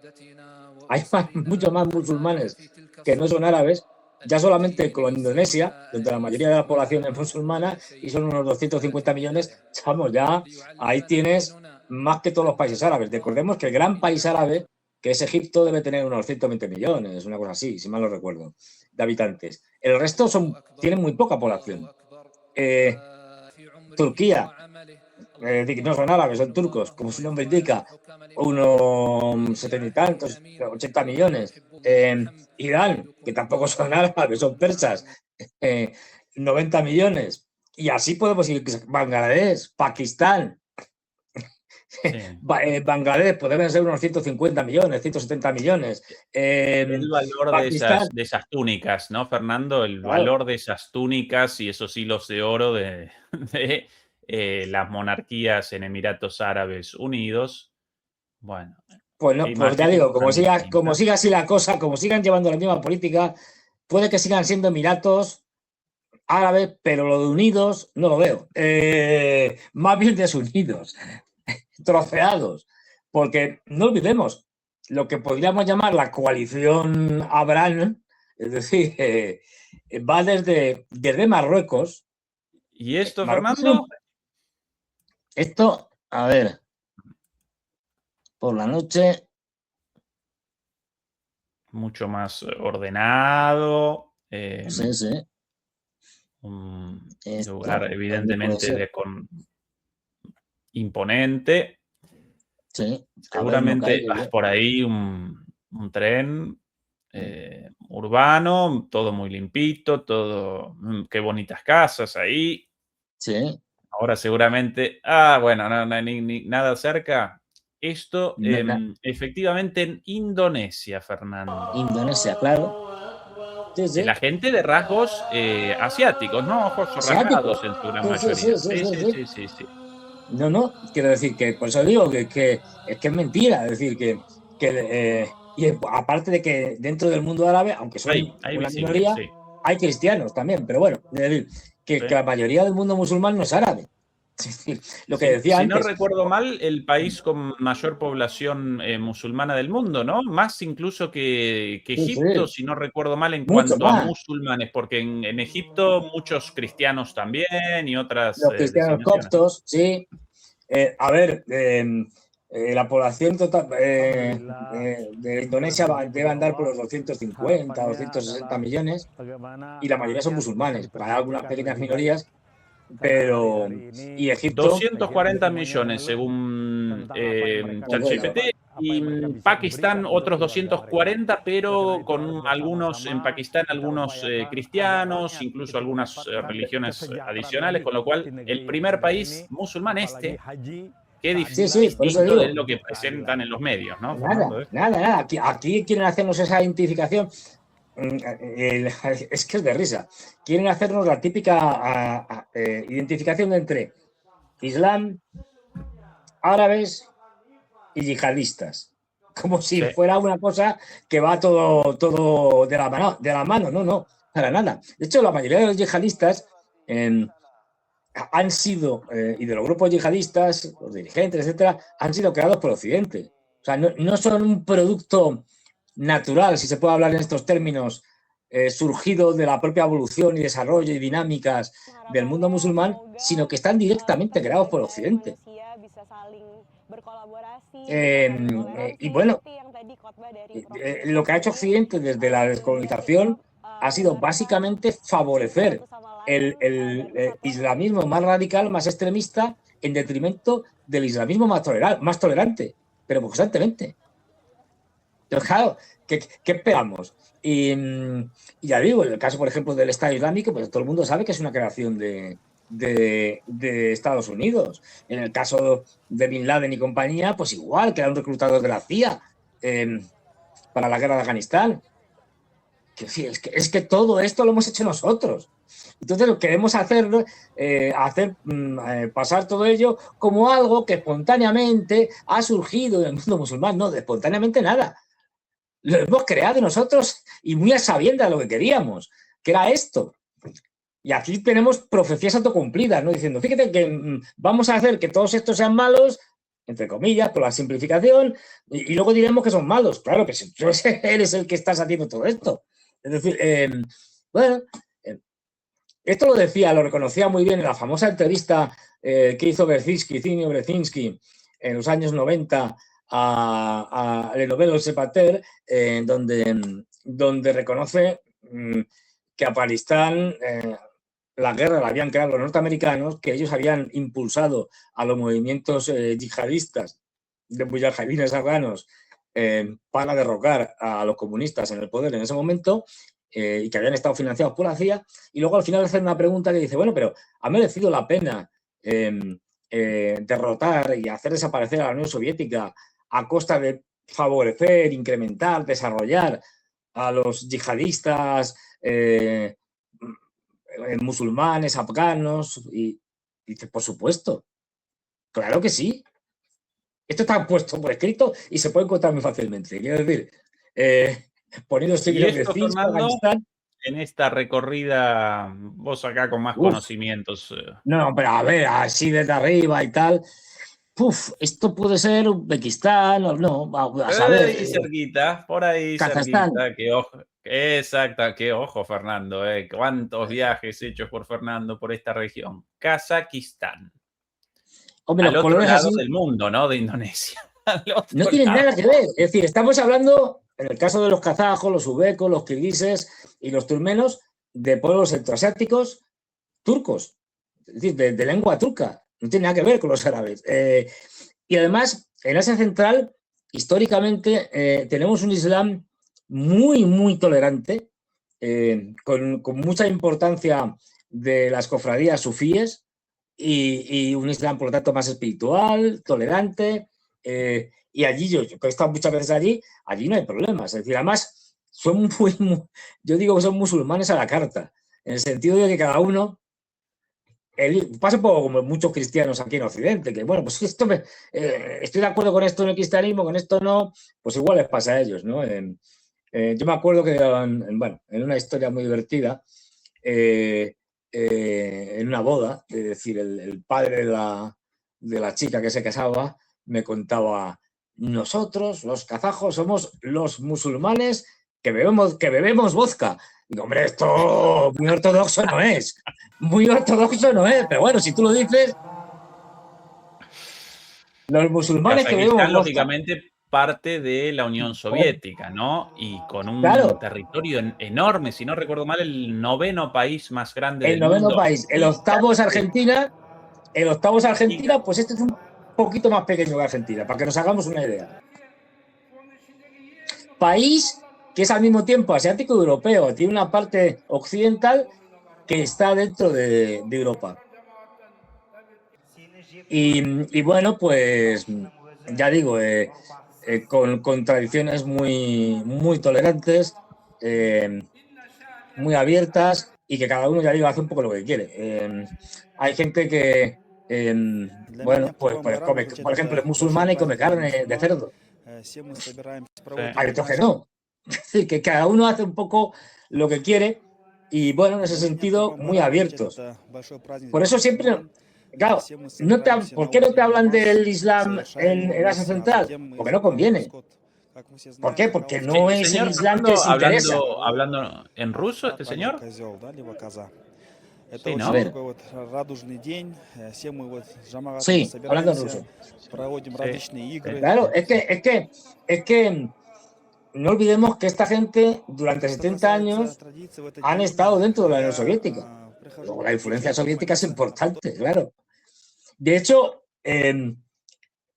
Hay muchos más musulmanes que no son árabes, ya solamente con Indonesia, donde la mayoría de la población es musulmana y son unos 250 millones, chamo, ya ahí tienes más que todos los países árabes. Recordemos que el gran país árabe, que es Egipto, debe tener unos 120 millones, una cosa así, si mal no recuerdo, de habitantes. El resto tienen muy poca población. Turquía, no son árabes, son turcos, como su nombre indica, unos 70 y tantos, 80 millones. Irán, que tampoco son árabes, son persas, 90 millones. Y así podemos ir. Bangladesh, Pakistán. Sí. Bangladesh podrían ser unos 150 millones, 170 millones. El valor de esas túnicas, ¿no, Fernando? El valor de esas túnicas y esos hilos de oro de las monarquías en Emiratos Árabes Unidos. Bueno. Pues, no, pues ya digo, como siga así la cosa, como sigan llevando la misma política, puede que sigan siendo Emiratos Árabes, pero lo de unidos no lo veo. Más bien desunidos, troceados. Porque no olvidemos lo que podríamos llamar la coalición Abraham, es decir, va desde Marruecos. ¿Y esto, Fernando? Esto, a ver, por la noche. Mucho más ordenado. Sí, sí. Un lugar evidentemente imponente. Sí. Seguramente por ahí un tren urbano, todo muy limpito, todo, qué bonitas casas ahí. Sí. Ahora seguramente, bueno, no hay nada cerca. Esto efectivamente en Indonesia, Fernando. Indonesia, claro. Sí, sí. La gente de rasgos asiáticos, ¿no? Ojos rasgados en su gran mayoría. Sí. No, quiero decir que, por eso digo que es mentira. Es decir, y aparte de que dentro del mundo árabe, aunque son una minoría, sí, hay cristianos también, pero bueno, es decir, que la mayoría del mundo musulmán no es árabe. Es decir, lo que decía si antes. No recuerdo mal, el país con mayor población musulmana del mundo, ¿no? Más incluso que Egipto, si no recuerdo mal, en cuanto a musulmanes, porque en Egipto muchos cristianos también y otras. Los cristianos coptos, sí. A ver, la población total de Indonesia debe andar por los 250, 260 millones y la mayoría son musulmanes, pero hay algunas pequeñas minorías. Pero, y Egipto. 240 millones según ChatGPT, y Pakistán otros 240, pero con algunos, en Pakistán algunos cristianos, incluso algunas religiones adicionales, con lo cual el primer país musulmán qué distinto de lo que presentan en los medios, ¿no? Nada. Aquí quieren hacernos esa identificación. Es que es de risa. Quieren hacernos la típica identificación entre Islam, árabes y yihadistas. Como si fuera una cosa que va todo de la mano. No, para nada. De hecho, la mayoría de los yihadistas han sido, y de los grupos yihadistas, los dirigentes, etcétera, han sido creados por Occidente. O sea, no son un producto natural, si se puede hablar en estos términos, surgido de la propia evolución y desarrollo y dinámicas del mundo musulmán, sino que están directamente creados por Occidente. Y bueno, lo que ha hecho Occidente desde la descolonización ha sido básicamente favorecer el islamismo más radical, más extremista, en detrimento del islamismo más tolerante, pero constantemente. Entonces, claro, ¿qué esperamos? Y ya digo, en el caso, por ejemplo, del Estado Islámico, pues todo el mundo sabe que es una creación de Estados Unidos. En el caso de Bin Laden y compañía, pues igual, que eran reclutados de la CIA para la guerra de Afganistán. Es que todo esto lo hemos hecho nosotros. Entonces lo queremos hacer pasar todo ello como algo que espontáneamente ha surgido en el mundo musulmán. No, de espontáneamente nada. Lo hemos creado nosotros y muy a sabiendas de lo que queríamos, que era esto. Y aquí tenemos profecías autocumplidas, ¿no? Diciendo, fíjate que vamos a hacer que todos estos sean malos, entre comillas, por la simplificación, y luego diremos que son malos. Claro que si tú eres el que estás haciendo todo esto. Es decir, bueno, esto lo reconocía muy bien en la famosa entrevista que hizo Zinio Brzezinski en los años 90 a Le Nouvel Observateur, donde reconoce que Afganistán, la guerra la habían creado los norteamericanos, que ellos habían impulsado a los movimientos yihadistas de mujahidines afganos para derrocar a los comunistas en el poder en ese momento, y que habían estado financiados por la CIA, y luego al final hacen una pregunta que dice, bueno, pero ¿ha merecido la pena derrotar y hacer desaparecer a la Unión Soviética a costa de favorecer, incrementar, desarrollar a los yihadistas musulmanes, afganos? Y dice, por supuesto, claro que sí. Esto está puesto por escrito y se puede encontrar muy fácilmente. Quiero decir, poniendo siglos de cisco, Afganistán. En esta recorrida, vos acá con más conocimientos. No, pero a ver, así desde arriba y tal. Esto puede ser Uzbekistán o no, a saber. Cerquita, por ahí Kazajstán. Cerquita, que ojo. Exacto, qué ojo, Fernando. ¿Cuántos viajes hechos por Fernando por esta región? Kazajistán. Hombre, al otro lado así, del mundo, ¿no? De Indonesia. No tienen nada que ver. Es decir, estamos hablando, en el caso de los kazajos, los uzbecos, los kirguises y los turmenos, de pueblos centroasiáticos turcos, es decir, de lengua turca. No tiene nada que ver con los árabes. Y además, en Asia Central, históricamente, tenemos un Islam muy, muy tolerante, con mucha importancia de las cofradías sufíes, y un Islam, por lo tanto, más espiritual, tolerante. Y allí, yo he estado muchas veces allí no hay problemas. Es decir, además, son yo digo que son musulmanes a la carta, en el sentido de que cada uno pasa un poco como muchos cristianos aquí en Occidente, que bueno, pues estoy de acuerdo con esto en el cristianismo, con esto no, pues igual les pasa a ellos, ¿no? Yo me acuerdo que en una historia muy divertida, en una boda, es decir, el padre de la chica que se casaba me contaba, nosotros, los kazajos, somos los musulmanes que bebemos vodka. Digo, hombre, esto muy ortodoxo no es. Muy ortodoxo no es, pero bueno, si tú lo dices, los musulmanes que bebemos vodka. Lógicamente parte de la Unión Soviética, ¿no? Y con un territorio enorme, si no recuerdo mal, el 9º país más grande del mundo. El 9º país. El 8º es Argentina. El 8º es Argentina, pues este es un poquito más pequeño que Argentina, para que nos hagamos una idea. País que es al mismo tiempo asiático y europeo, tiene una parte occidental que está dentro de Europa. Y bueno, pues ya digo, con tradiciones muy, muy tolerantes, muy abiertas, y que cada uno, ya digo, hace un poco lo que quiere. Hay gente que, bueno, pues come, por ejemplo, es musulmana y come carne de cerdo. Hay otros que no. Es decir, que cada uno hace un poco lo que quiere, y bueno, en ese sentido, muy abiertos. Por eso siempre, claro, ¿por qué no te hablan del Islam en Asia Central? Porque no conviene. ¿Por qué? Porque no es el Islam que les interesa. ¿Hablando en ruso este señor? Sí, ¿no? A ver. Sí, hablando en ruso. Claro, es que no olvidemos que esta gente durante 70 años han estado dentro de la Unión Soviética. Luego, la influencia soviética es importante, claro. De hecho,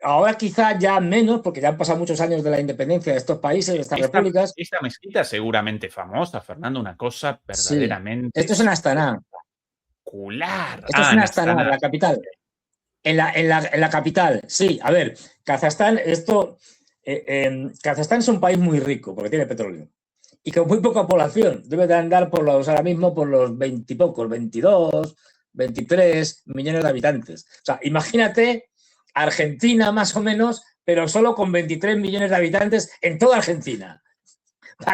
ahora quizá ya menos, porque ya han pasado muchos años de la independencia de estos países, de estas repúblicas. Esta mezquita seguramente famosa, Fernando, una cosa verdaderamente... Sí. Esto es en Astana. Esto es en Astana, la capital. En la capital, sí. A ver, Kazajstán, Kazajstán es un país muy rico porque tiene petróleo. y con muy poca población. Debe de andar ahora mismo por los 20 y pocos, 22, 23 millones de habitantes. O sea, imagínate Argentina más o menos, pero solo con 23 millones de habitantes en toda Argentina.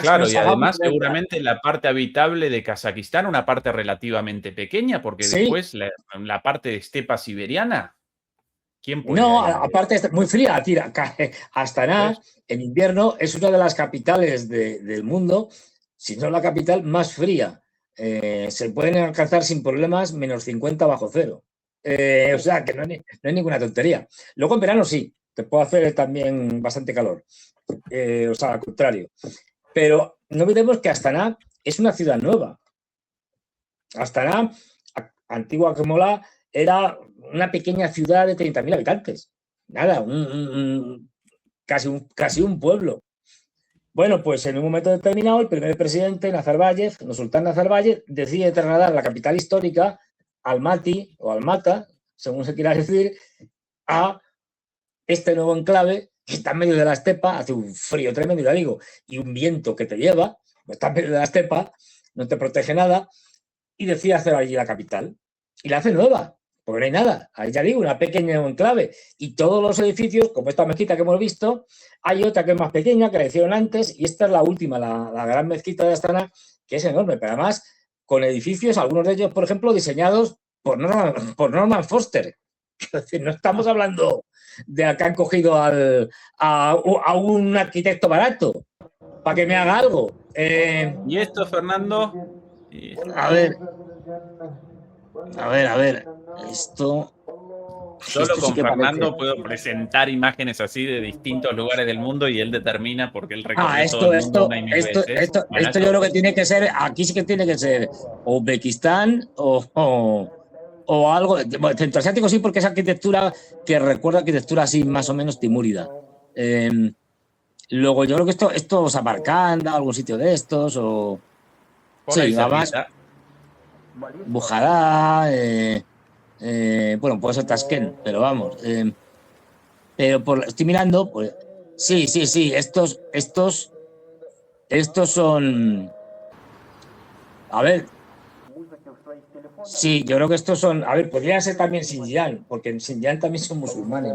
Claro, y además seguramente la parte habitable de Kazajistán, una parte relativamente pequeña, porque sí. Después la parte de estepa siberiana, ¿quién puede? No, aparte es muy fría, tira. Astana en invierno es una de las capitales del mundo, si no la capital más fría. Se pueden alcanzar sin problemas menos 50 bajo cero. O sea, que no hay ninguna tontería. Luego en verano sí, te puede hacer también bastante calor. O sea, al contrario. Pero no olvidemos que Astana es una ciudad nueva. Astana, antigua Kemola, era una pequeña ciudad de 30.000 habitantes. Nada, casi un pueblo. Bueno, pues en un momento determinado, el primer presidente, Nazarbayev, Nursultán Nazarbayev, decide trasladar la capital histórica, Almaty o Almata, según se quiera decir, a este nuevo enclave que está en medio de la estepa, hace un frío tremendo, ya digo, y un viento que te lleva, está en medio de la estepa, no te protege nada, y decide hacer allí la capital. Y la hace nueva, porque no hay nada. Ahí ya digo, una pequeña enclave. Y todos los edificios, como esta mezquita que hemos visto, hay otra que es más pequeña, que la hicieron antes, y esta es la última, la gran mezquita de Astana, que es enorme, pero además con edificios, algunos de ellos, por ejemplo, diseñados por Norman Foster. Es decir, no estamos hablando de que han cogido a un arquitecto barato para que me haga algo. ¿Y esto, Fernando? A ver, esto... Solo con Fernando puedo presentar imágenes así de distintos lugares del mundo y él determina porque él recorre todo el mundo una y mil veces. Esto yo creo que tiene que ser, aquí sí que tiene que ser Uzbekistán o algo. Bueno, Centroasiático sí, porque es arquitectura que recuerda arquitectura así más o menos timúrida. Luego yo creo que esto o Samarcanda, algún sitio de estos, o... Por sí, además Bujadá, bueno, puede ser Tashkent, pero vamos. Pero estoy mirando, pues sí, estos son... A ver. Sí, yo creo que estos son... A ver, podría ser también Xinjiang, porque en Xinjiang también son musulmanes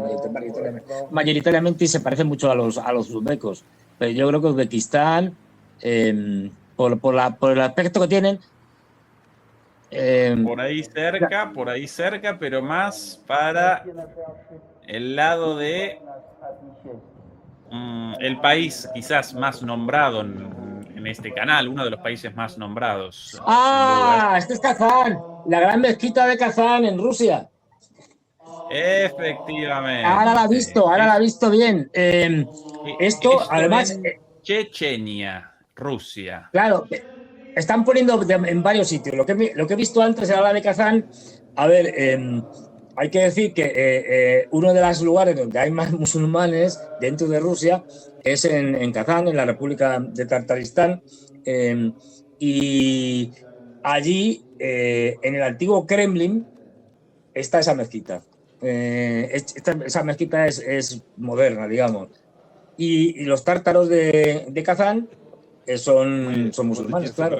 mayoritariamente y se parecen mucho a los uzbecos. Pero yo creo que Uzbekistán, por el aspecto que tienen... por ahí cerca, pero más para el lado de el país quizás más nombrado en este canal, uno de los países más nombrados. Este es Kazán, la gran mezquita de Kazán en Rusia. Efectivamente. Ahora la he visto bien. Esto, además... Chechenia, Rusia. Claro, están poniendo en varios sitios. Lo que he visto antes era la de Kazán. A ver, hay que decir que uno de los lugares donde hay más musulmanes dentro de Rusia es en Kazán, en la República de Tartaristán. Y allí, en el antiguo Kremlin, está esa mezquita. Esa mezquita es moderna, digamos. Y los tártaros de Kazán son musulmanes, claro.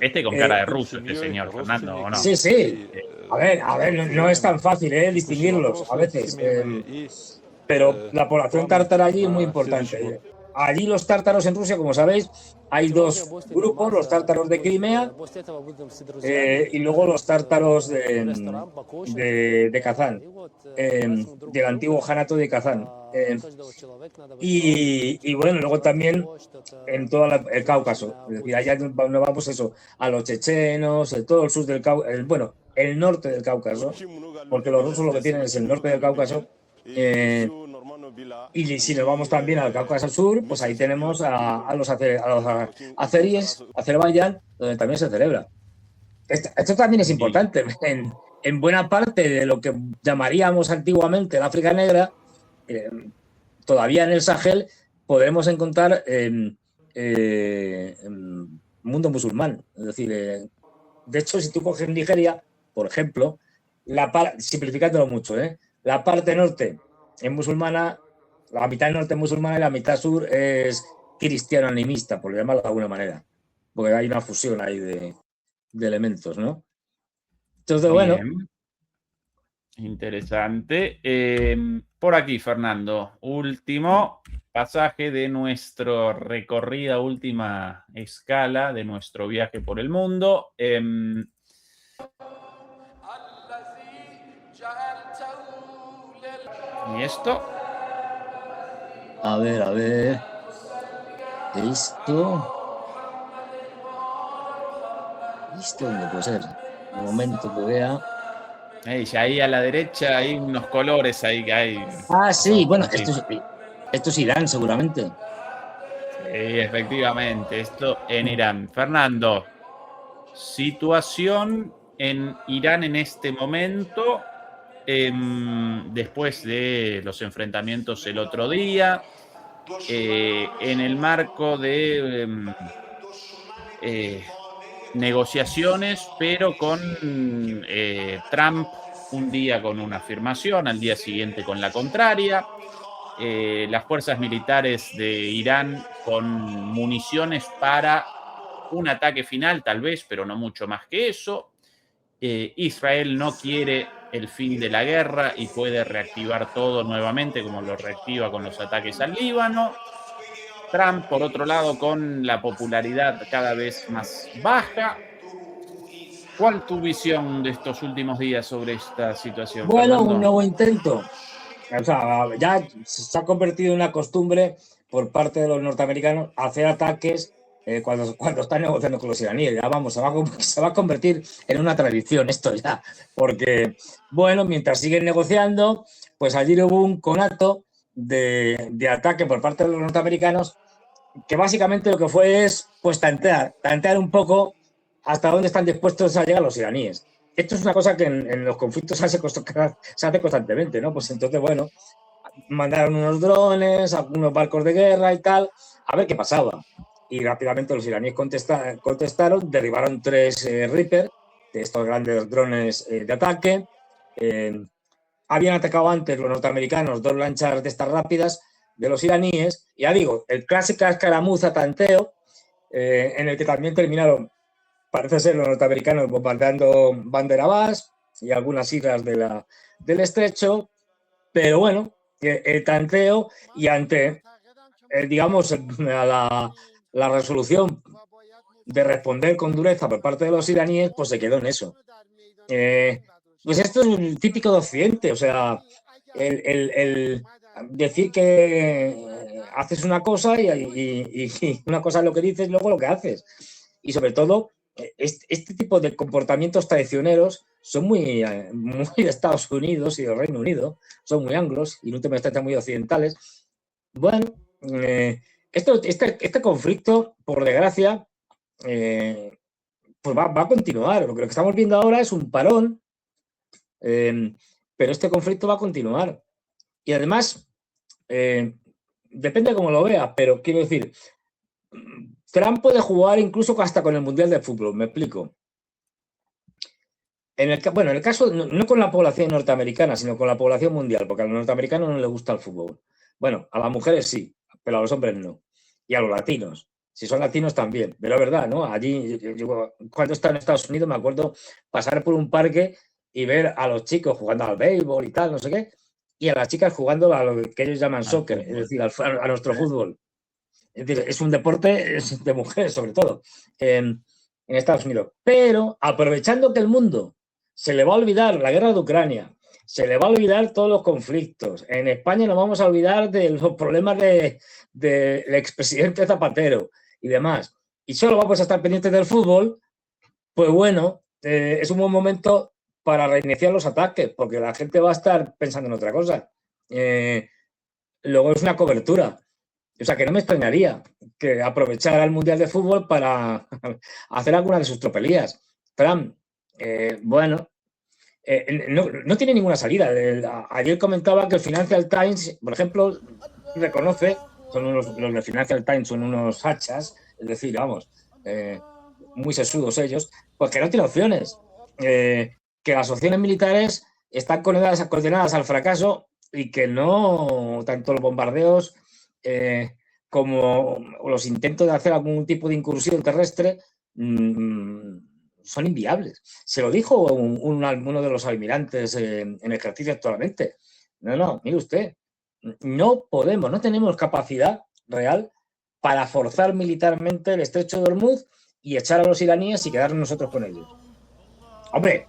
Este con cara de ruso, este señor, Fernando, ¿o no? Sí. A ver, no es tan fácil distinguirlos a veces. Pero la población tártara allí es muy importante. Allí los tártaros en Rusia, como sabéis, hay dos grupos, los tártaros de Crimea y luego los tártaros de Kazán, del antiguo Janato de Kazán. Y bueno, luego también en todo el Cáucaso. Es decir, allá no vamos a los chechenos, todo el sur del Cáucaso, bueno, el norte del Cáucaso, porque los rusos lo que tienen es el norte del Cáucaso. Y si nos vamos también al Cáucaso Sur, pues ahí tenemos a los azeríes, Azerbaiyán, donde también se celebra. Esto también es importante. En buena parte de lo que llamaríamos antiguamente el África Negra, todavía en el Sahel podremos encontrar mundo musulmán. Es decir, de hecho, si tú coges Nigeria, por ejemplo, simplificándolo mucho, la parte norte es musulmana, la mitad norte es musulmana y la mitad sur es cristiano-animista, por llamarlo de alguna manera, porque hay una fusión ahí de elementos, ¿no? Entonces, bueno. Bien. Interesante. Por aquí, Fernando, último pasaje de nuestra recorrida, última escala de nuestro viaje por el mundo. ¿Y esto? A ver. Esto dónde puede ser. Un momento que vea. Ahí a la derecha hay unos colores ahí que hay. Ah, sí, bueno, Sí, esto es Irán, seguramente. efectivamente, esto en Irán. Fernando, situación en Irán en este momento, después de los enfrentamientos el otro día, en el marco de negociaciones, pero con Trump un día con una afirmación, al día siguiente con la contraria. Las fuerzas militares de Irán con municiones para un ataque final, tal vez, pero no mucho más que eso. Israel no quiere el fin de la guerra y puede reactivar todo nuevamente, como lo reactiva con los ataques al Líbano. Trump, por otro lado, con la popularidad cada vez más baja. ¿Cuál es tu visión de estos últimos días sobre esta situación, Bueno, un Fernando? nuevo intento. O sea, ya se ha convertido en una costumbre por parte de los norteamericanos hacer ataques cuando están negociando con los iraníes. Ya vamos, se va a convertir en una tradición esto ya. Porque, bueno, mientras siguen negociando, pues ayer hubo un conato de ataque por parte de los norteamericanos que básicamente lo que fue es pues tantear un poco hasta dónde están dispuestos a llegar los iraníes. Esto es una cosa que en los conflictos se hace constantemente, ¿no? Pues entonces, bueno, mandaron unos drones, algunos barcos de guerra y tal, a ver qué pasaba. Y rápidamente los iraníes contestaron, derribaron 3 Reaper, de estos grandes drones de ataque. Habían atacado antes los norteamericanos 2 lanchas de estas rápidas de los iraníes, y ya digo, el clásico escaramuza tanteo, en el que también terminaron, parece ser, los norteamericanos bombardeando Bandar Abbas y algunas islas del estrecho, pero bueno, el tanteo y ante, digamos, la resolución de responder con dureza por parte de los iraníes, pues se quedó en eso. Pues esto es un típico de Occidente, o sea, el decir que haces una cosa y una cosa es lo que dices, luego lo que haces. Y sobre todo, este tipo de comportamientos traicioneros son muy de Estados Unidos y del Reino Unido, son muy anglos y no te metas muy occidentales. Bueno, este conflicto, por desgracia, pues va a continuar. Lo que estamos viendo ahora es un parón, pero este conflicto va a continuar. Y además, depende de cómo lo veas, pero quiero decir, Trump puede jugar incluso hasta con el Mundial de Fútbol, me explico. En el caso, no con la población norteamericana, sino con la población mundial, porque a los norteamericanos no les gusta el fútbol. Bueno, a las mujeres sí, pero a los hombres no. Y a los latinos. Si son latinos también, pero es verdad, ¿no? Allí, yo, cuando estaba en Estados Unidos, me acuerdo pasar por un parque y ver a los chicos jugando al béisbol y tal, no sé qué, y a las chicas jugando a lo que ellos llaman soccer, es decir, a nuestro fútbol. Es decir, es un deporte de mujeres, sobre todo, en Estados Unidos. Pero aprovechando que el mundo se le va a olvidar la guerra de Ucrania, se le va a olvidar todos los conflictos. En España nos vamos a olvidar de los problemas del expresidente Zapatero y demás. Y solo vamos a estar pendientes del fútbol. Pues bueno, es un buen momento para reiniciar los ataques, porque la gente va a estar pensando en otra cosa. Luego es una cobertura. O sea, que no me extrañaría que aprovechara el Mundial de Fútbol para hacer alguna de sus tropelías. Trump, bueno, no tiene ninguna salida. Ayer comentaba que el Financial Times, por ejemplo, reconoce, los de Financial Times son unos hachas, es decir, vamos, muy sesudos ellos, pues que no tiene opciones. Que las opciones militares están condenadas al fracaso y que no, tanto los bombardeos como los intentos de hacer algún tipo de incursión terrestre son inviables. Se lo dijo uno de los almirantes en ejercicio actualmente. No, mire usted, no podemos, no tenemos capacidad real para forzar militarmente el estrecho de Hormuz y echar a los iraníes y quedarnos nosotros con ellos. Hombre,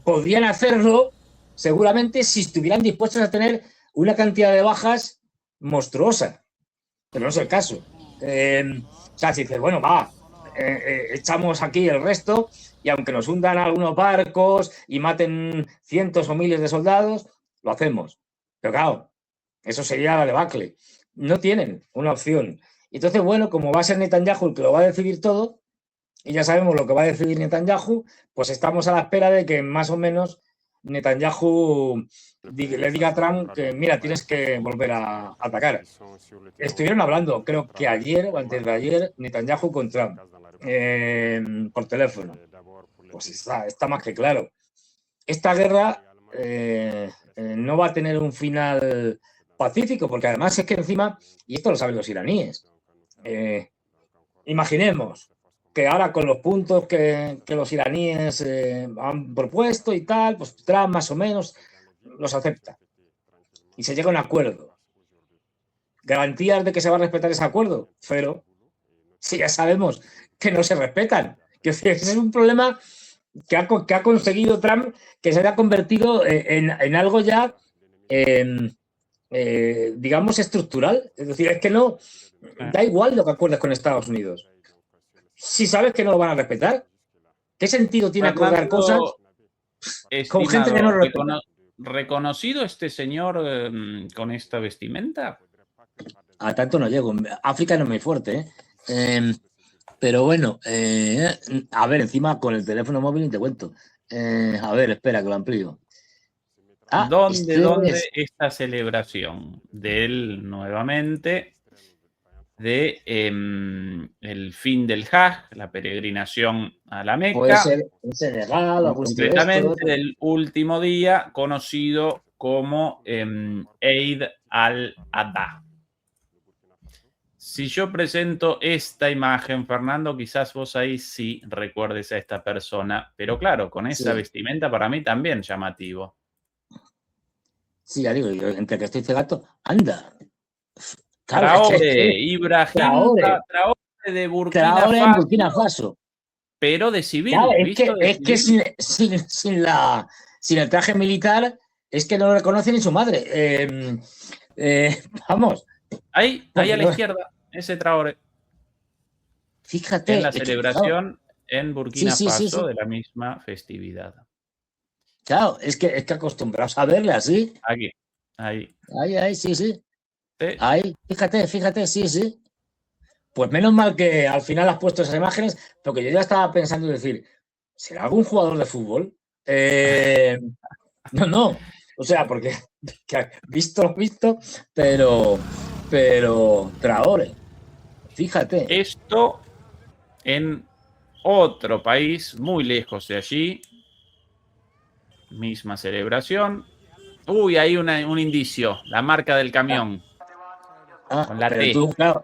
podrían hacerlo seguramente si estuvieran dispuestos a tener una cantidad de bajas monstruosa, pero no es el caso. O sea, si dices, bueno, echamos aquí el resto y aunque nos hundan algunos barcos y maten cientos o miles de soldados, lo hacemos. Pero claro, eso sería la debacle. No tienen una opción. Entonces, bueno, como va a ser Netanyahu el que lo va a decidir todo, y ya sabemos lo que va a decidir Netanyahu, pues estamos a la espera de que más o menos Netanyahu le diga a Trump que, mira, tienes que volver a atacar. Estuvieron hablando, creo que ayer o antes de ayer, Netanyahu con Trump por teléfono. Pues está más que claro. Esta guerra no va a tener un final pacífico, porque además es que encima, y esto lo saben los iraníes, imaginemos que ahora con los puntos que los iraníes han propuesto y tal, pues Trump más o menos los acepta y se llega a un acuerdo. ¿Garantías de que se va a respetar ese acuerdo? Cero. Si ya sabemos que no se respetan. Que ese es un problema que ha conseguido Trump, que se haya convertido en algo ya, digamos, estructural. Es decir, es que no, da igual lo que acuerdes con Estados Unidos. Si sabes que no lo van a respetar, ¿qué sentido tiene acordar cosas con gente que no lo respeta? ¿Reconocido este señor con esta vestimenta? A tanto no llego. África no es muy fuerte, pero bueno, a ver, encima con el teléfono móvil ni te cuento. A ver, espera que lo amplío. ¿Dónde esta celebración de él nuevamente de el fin del Hajj, la peregrinación a la Meca? Puede ser en Senegal o concretamente del último día conocido como Eid al-Adha. Si yo presento esta imagen, Fernando, quizás vos ahí sí recuerdes a esta persona, pero claro, con esa vestimenta para mí también llamativo. Sí, ya digo, yo, entre que estoy cegato, anda. Traoré, Ibrahim Traoré de Burkina Faso. Pero de civil. Claro, es que sin el traje militar es que no lo reconoce ni su madre. Vamos. Ahí a la izquierda, ese Traoré. Fíjate. En la celebración en Burkina Faso de la misma festividad. Claro, es que acostumbrados a verle así. Aquí, ahí. Ahí, sí. Ahí, fíjate, sí. Pues menos mal que al final has puesto esas imágenes, porque yo ya estaba pensando en decir, ¿será algún jugador de fútbol? No. O sea, porque visto, pero Traoré. Fíjate. Esto en otro país muy lejos de allí. Misma celebración. Uy, hay un indicio. La marca del camión. Con la T. Tú, claro,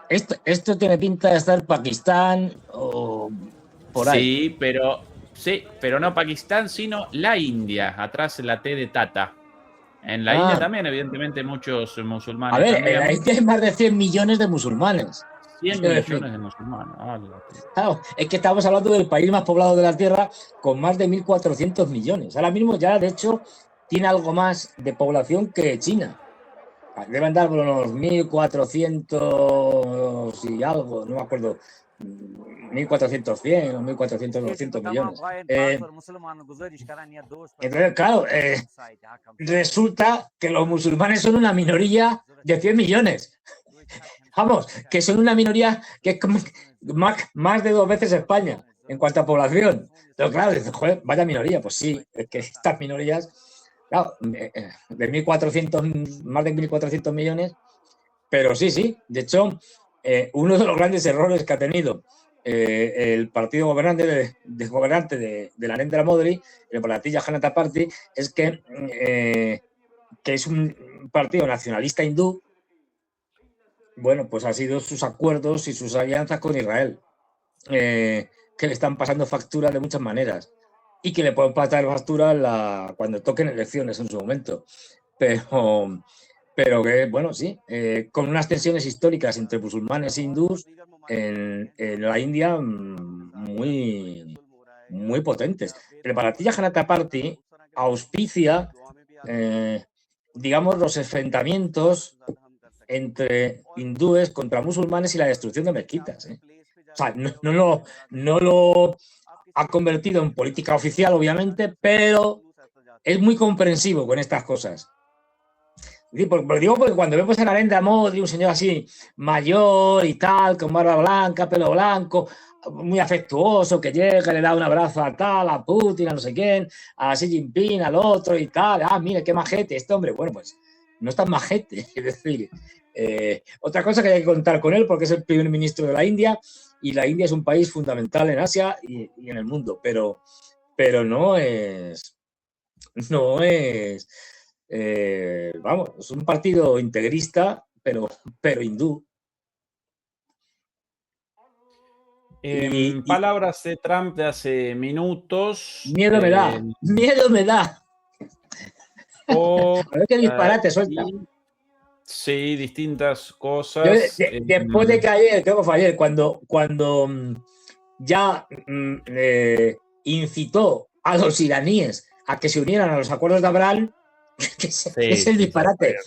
esto tiene pinta de estar Pakistán o por ahí. Sí, pero no Pakistán, sino la India. Atrás la T de Tata. En la India también, evidentemente, muchos musulmanes. A ver, en la India hay más de 100 millones de musulmanes. 100 millones de musulmanes. Claro, es que estamos hablando del país más poblado de la Tierra con más de 1.400 millones. Ahora mismo ya, de hecho, tiene algo más de población que China. Deben dar por unos 1.400 y algo, no me acuerdo, 1.400 o 1.400 millones. Entonces, claro, resulta que los musulmanes son una minoría de 100 millones. Vamos, que son una minoría que es como más de 2 veces España en cuanto a población. Pero claro, dices, joder, vaya minoría. Pues sí, es que estas minorías, claro, de 1.400, más de 1.400 millones, pero sí. De hecho, uno de los grandes errores que ha tenido el partido gobernante de Narendra Modi, el Bharatiya Janata Party, es que es un partido nacionalista hindú bueno, pues ha sido sus acuerdos y sus alianzas con Israel, que le están pasando factura de muchas maneras y que le pueden pasar factura cuando toquen elecciones en su momento. Pero que, bueno, sí, con unas tensiones históricas entre musulmanes e hindús en la India muy, muy potentes. El Bharatiya Janata Party auspicia, digamos, los enfrentamientos entre hindúes contra musulmanes y la destrucción de mezquitas. O sea, no lo ha convertido en política oficial, obviamente, pero es muy comprensivo con estas cosas. Lo digo porque cuando vemos a Narendra Modi, un señor así mayor y tal, con barba blanca, pelo blanco, muy afectuoso, que llega, le da un abrazo a tal, a Putin, a no sé quién, a Xi Jinping, al otro y tal. Ah, mire, qué majete este hombre. Bueno, pues no es tan majete. Es decir, otra cosa que hay que contar con él, porque es el primer ministro de la India, y la India es un país fundamental en Asia y en el mundo, pero no es. No es. Vamos, es un partido integrista, pero hindú. Palabras de Trump de hace minutos. Miedo me da, miedo me da. A ver qué disparate suelta. Sí, distintas cosas. Después de que ayer, creo que fue ayer, cuando ya incitó a los iraníes a que se unieran a los acuerdos de Abraham, que es el disparate.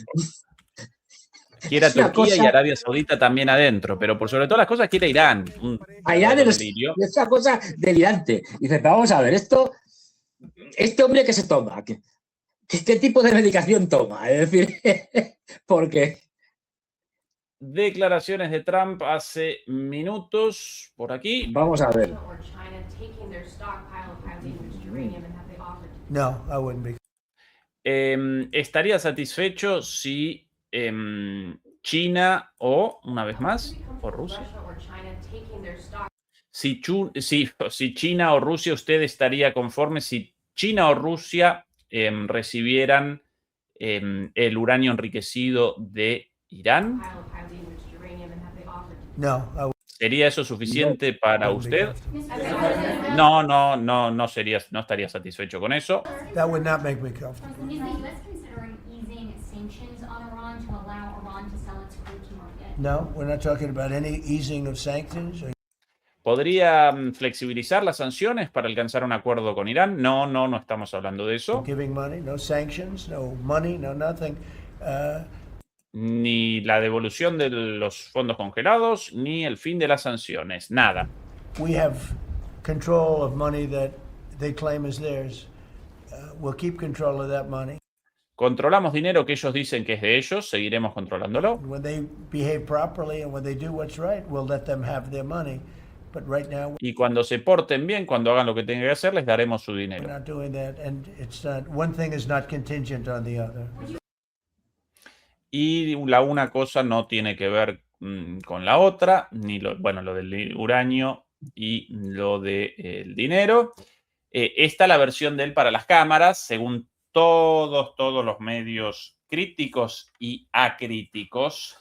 Quiere a Turquía y Arabia Saudita también adentro, pero por sobre todas las cosas quiere Irán. A Irán es una cosa delirante. Dice, vamos a ver, este hombre que se toma, ¿qué tipo de medicación toma? Es decir, porque... Declaraciones de Trump hace minutos, por aquí. Vamos a ver. No, I wouldn't be. ¿Estaría satisfecho si China o, una vez más, o Rusia? Si China o Rusia, ¿usted estaría conforme si China o Rusia recibieran el uranio enriquecido de Irán? No. ¿Sería eso suficiente para usted? No estaría satisfecho con eso. That would not make me comfortable. No, we're not talking about any easing of sanctions. ¿Podría flexibilizar las sanciones para alcanzar un acuerdo con Irán? No estamos hablando de eso. Giving money, no sanctions, no money, no nothing. Ni la devolución de los fondos congelados, ni el fin de las sanciones, nada. We have control of money that they claim is theirs. We'll keep control of that money. Controlamos dinero que ellos dicen que es de ellos, seguiremos controlándolo. When they behave properly and when they do what's right, we'll let them have their money. But right now, y cuando se porten bien, cuando hagan lo que tengan que hacer, les daremos su dinero. We're not doing that, and it's not, one thing is not contingent on the other. Y una cosa no tiene que ver con la otra, ni lo del uranio y lo del dinero. Esta es la versión de él para las cámaras, según todos los medios críticos y acríticos,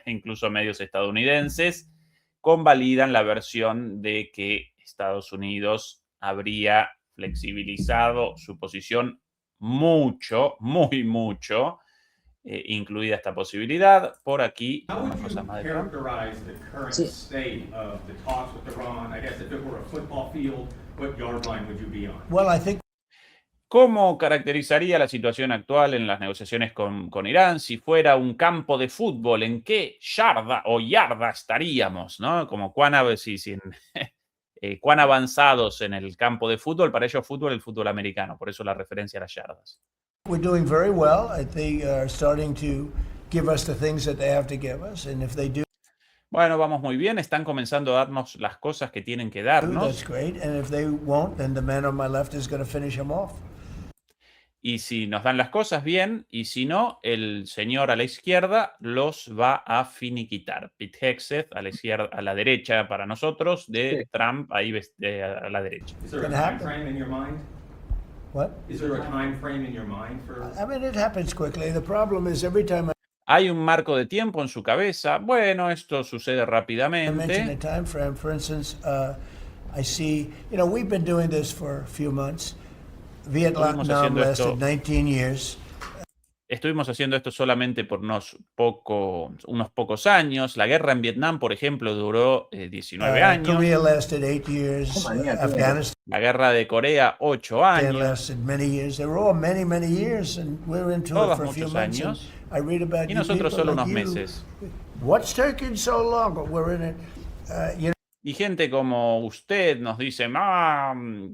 incluso medios estadounidenses, convalidan la versión de que Estados Unidos habría flexibilizado su posición mucho, muy mucho, incluida esta posibilidad. Por aquí, una cosa más de Trump. ¿Cómo caracterizaría la situación actual en las negociaciones con Irán si fuera un campo de fútbol? ¿En qué yarda estaríamos? ¿No? Como cuán avanzados en el campo de fútbol. Para ellos el fútbol americano, por eso la referencia a las yardas. We're doing very well. They are starting to give us the things that they have to give us, and if they do. Bueno, vamos muy bien. Están comenzando a darnos las cosas que tienen que darnos. That's great. And if they won't, then the man on my left is going to finish them off. Y si nos dan las cosas bien, y si no, el señor a la izquierda los va a finiquitar. Pete Hegseth a la izquierda, a la derecha para nosotros, de Trump ahí a la derecha. What? Is there a time frame in your mind for? I mean, it happens quickly. The problem is every time Hay un marco de tiempo en su cabeza. Bueno, esto sucede rápidamente. For instance, I see, we've been doing this for a few months. Vietnam lasted 19 years. Estuvimos haciendo esto solamente por unos pocos años. La guerra en Vietnam, por ejemplo, duró 19 años. Korea lasted 8 years. Afghanistan. La guerra de Corea, 8 años. Lasted many years. They were all many years, and we're into Todos it for a few muchos months. años. I read about Y nosotros solo unos like meses. What's taking so long? But we're in it. Y gente como usted nos dice,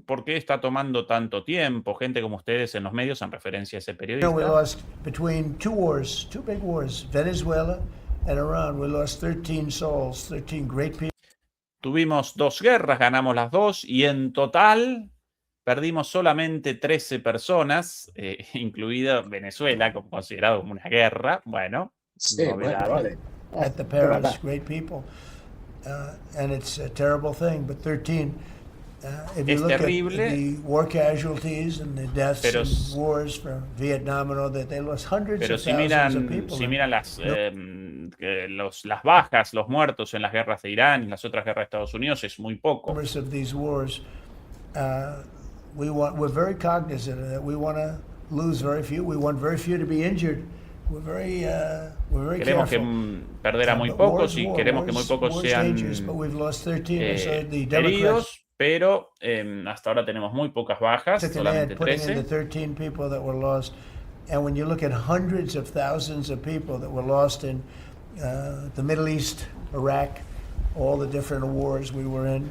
¿por qué está tomando tanto tiempo? Gente como ustedes en los medios en referencia a ese periodista. We lost between two big wars, Venezuela and Iran. We lost 13 souls, 13 great people. Tuvimos 2 guerras, ganamos las 2 y en total perdimos solamente 13 personas, incluida Venezuela, considerado como una guerra. Bueno, sí, vale. At the Paris, great people. And it's a terrible thing, but 13. If you look terrible, at the war casualties and the deaths in wars from Vietnam and all that, they lost hundreds of thousands of people. Si miran las bajas, los muertos en las guerras de Irán y las otras guerras de Estados Unidos, es muy poco. Of these wars, we're very cognizant that we want to lose very few. We want very few to be injured. We're very queremos que perder a muy pocos y queremos que muy pocos sean heridos, pero hasta ahora tenemos muy pocas bajas, solamente 13. And when you look at hundreds of thousands of people that were lost in the Middle East, Iraq, all the different wars we were in,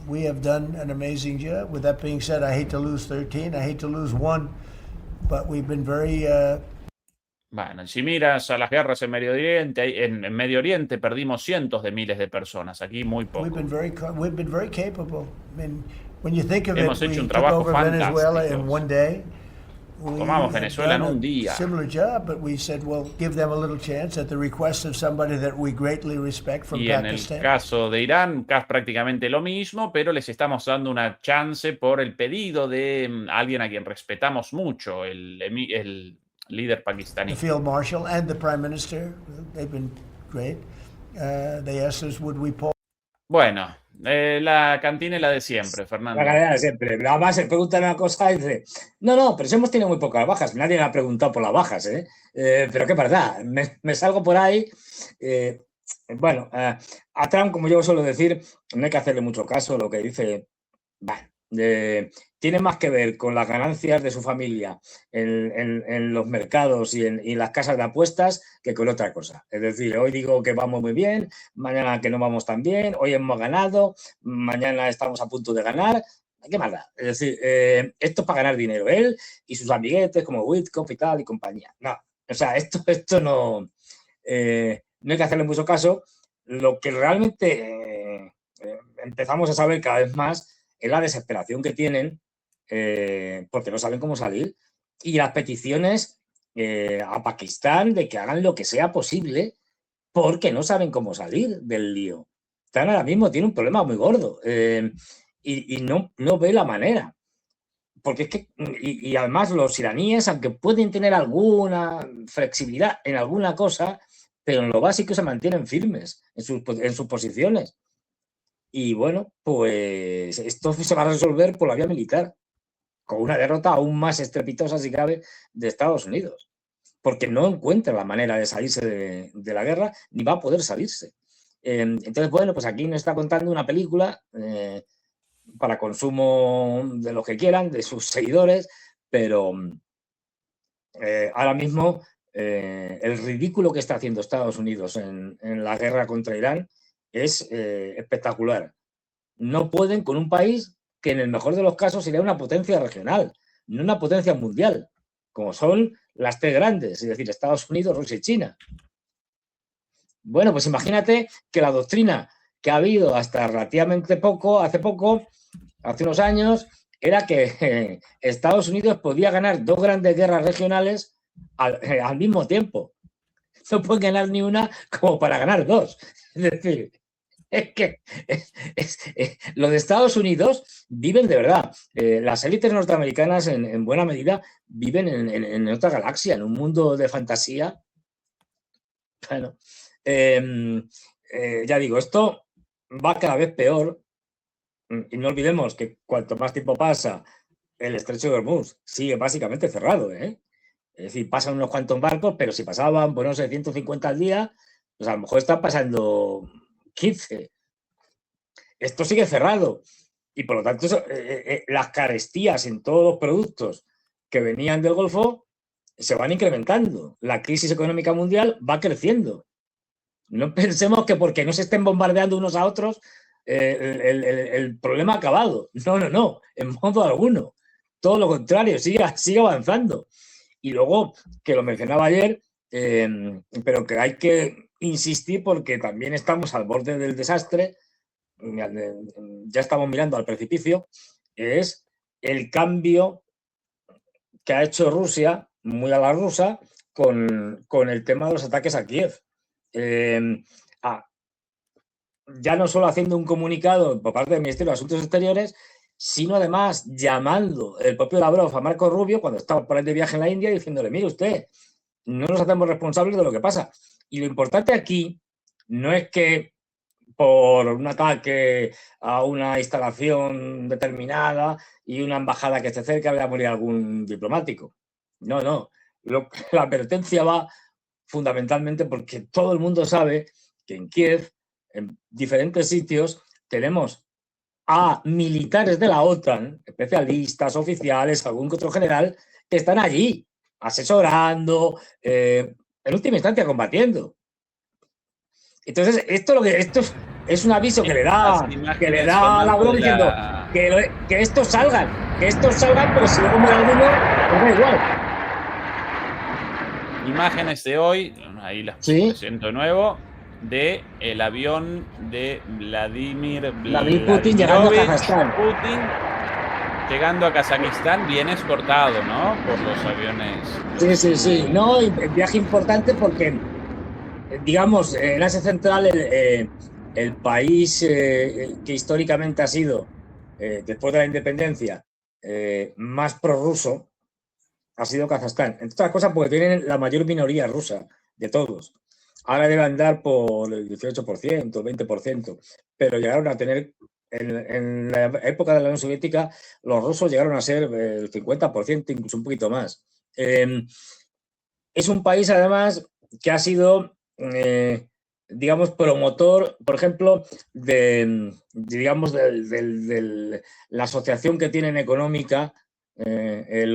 we have done an amazing job. With that being said, I hate to lose 13. I hate to lose 1. But we've been very, Bueno, si miras a las guerras en Medio Oriente, perdimos cientos de miles de personas. Aquí muy poco. We've been very capable. I mean, when you think of Hemos it, hecho un we took trabajo over Venezuela in one day. Tomamos Venezuela en un día. Similar job, but we said, well, give them a little chance at the request of somebody that we greatly respect from Pakistan. En el caso de Irán, prácticamente lo mismo, pero les estamos dando una chance por el pedido de alguien a quien respetamos mucho, el líder pakistaní. The Field Marshal and the Prime Minister, they've been great. They asked us, would we pull? Bueno, la cantinela de siempre, Fernando. La cantinela de siempre. Además, se pregunta una cosa y dice, no, pero si hemos tenido muy pocas bajas. Nadie me ha preguntado por las bajas, pero qué verdad. Me salgo por ahí. Bueno, a Trump, como yo suelo decir, no hay que hacerle mucho caso a lo que dice. Tiene más que ver con las ganancias de su familia en los mercados y en las casas de apuestas que con otra cosa. Es decir, hoy digo que vamos muy bien, mañana que no vamos tan bien, hoy hemos ganado, mañana estamos a punto de ganar. ¿Qué más da? Es decir, esto es para ganar dinero. Él y sus amiguetes como Witkoff y tal y compañía. No, o sea, esto no hay que hacerle mucho caso. Lo que realmente empezamos a saber cada vez más es la desesperación que tienen porque no saben cómo salir y las peticiones a Pakistán de que hagan lo que sea posible porque no saben cómo salir del lío. Están ahora mismo, tiene un problema muy gordo y no ve la manera. Porque es que, y además los iraníes, aunque pueden tener alguna flexibilidad en alguna cosa, pero en lo básico se mantienen firmes en sus posiciones. Y bueno, pues esto se va a resolver por la vía militar, con una derrota aún más estrepitosa, si cabe, de Estados Unidos, porque no encuentra la manera de salirse de la guerra, ni va a poder salirse. Entonces, bueno, pues aquí nos está contando una película para consumo de los que quieran, de sus seguidores, pero ahora mismo el ridículo que está haciendo Estados Unidos en la guerra contra Irán es espectacular. No pueden con un país que en el mejor de los casos sería una potencia regional, no una potencia mundial, como son las 3 grandes, es decir, Estados Unidos, Rusia y China. Bueno, pues imagínate que la doctrina que ha habido hasta relativamente poco, hace unos años, era que Estados Unidos podía ganar 2 grandes guerras regionales al mismo tiempo. No pueden ganar ni una como para ganar 2. Es decir, Es que los de Estados Unidos viven de verdad. Las élites norteamericanas, en buena medida, viven en otra galaxia, en un mundo de fantasía. Bueno, ya digo, esto va cada vez peor. Y no olvidemos que cuanto más tiempo pasa, el estrecho de Hormuz sigue básicamente cerrado, ¿eh? Es decir, pasan unos cuantos barcos, pero si pasaban, pues no sé, 150 al día, pues a lo mejor están pasando 15. Esto sigue cerrado. Y por lo tanto, las carestías en todos los productos que venían del Golfo se van incrementando. La crisis económica mundial va creciendo. No pensemos que porque no se estén bombardeando unos a otros, el problema ha acabado. No, no, no, en modo alguno. Todo lo contrario, sigue avanzando. Y luego, que lo mencionaba ayer, pero que hay que insistir porque también estamos al borde del desastre, ya estamos mirando al precipicio, es el cambio que ha hecho Rusia, muy a la rusa, con el tema de los ataques a Kiev. Ya no solo haciendo un comunicado por parte del Ministerio de Asuntos Exteriores, sino además llamando el propio Lavrov a Marco Rubio cuando estaba por ahí de viaje en la India, diciéndole, mire usted, no nos hacemos responsables de lo que pasa. Y lo importante aquí no es que por un ataque a una instalación determinada y una embajada que esté cerca vaya a morir algún diplomático. No, no. La advertencia va fundamentalmente porque todo el mundo sabe que en Kiev, en diferentes sitios, tenemos a militares de la OTAN, especialistas, oficiales, algún que otro general, que están allí asesorando, en última instancia combatiendo. Entonces, esto es un aviso que le da a Lavrov diciendo que estos salgan, pero si luego muere alguno, pues da igual. Imágenes de hoy, ahí las presento de nuevo, de el avión de Vladimir Putin llegando a Kazajstán. Llegando a Kazajistán, bien escortado, ¿no? Por los aviones. Sí. No, viaje importante porque, digamos, en Asia Central, el país que históricamente ha sido, después de la independencia, más prorruso, ha sido Kazajstán. Entre otras cosas porque tienen la mayor minoría rusa de todos. Ahora debe andar por el 18%, el 20%, pero llegaron a tener, en la época de la Unión Soviética, los rusos llegaron a ser el 50%, incluso un poquito más. Es un país, además, que ha sido, digamos, promotor, por ejemplo, de la asociación que tienen económica en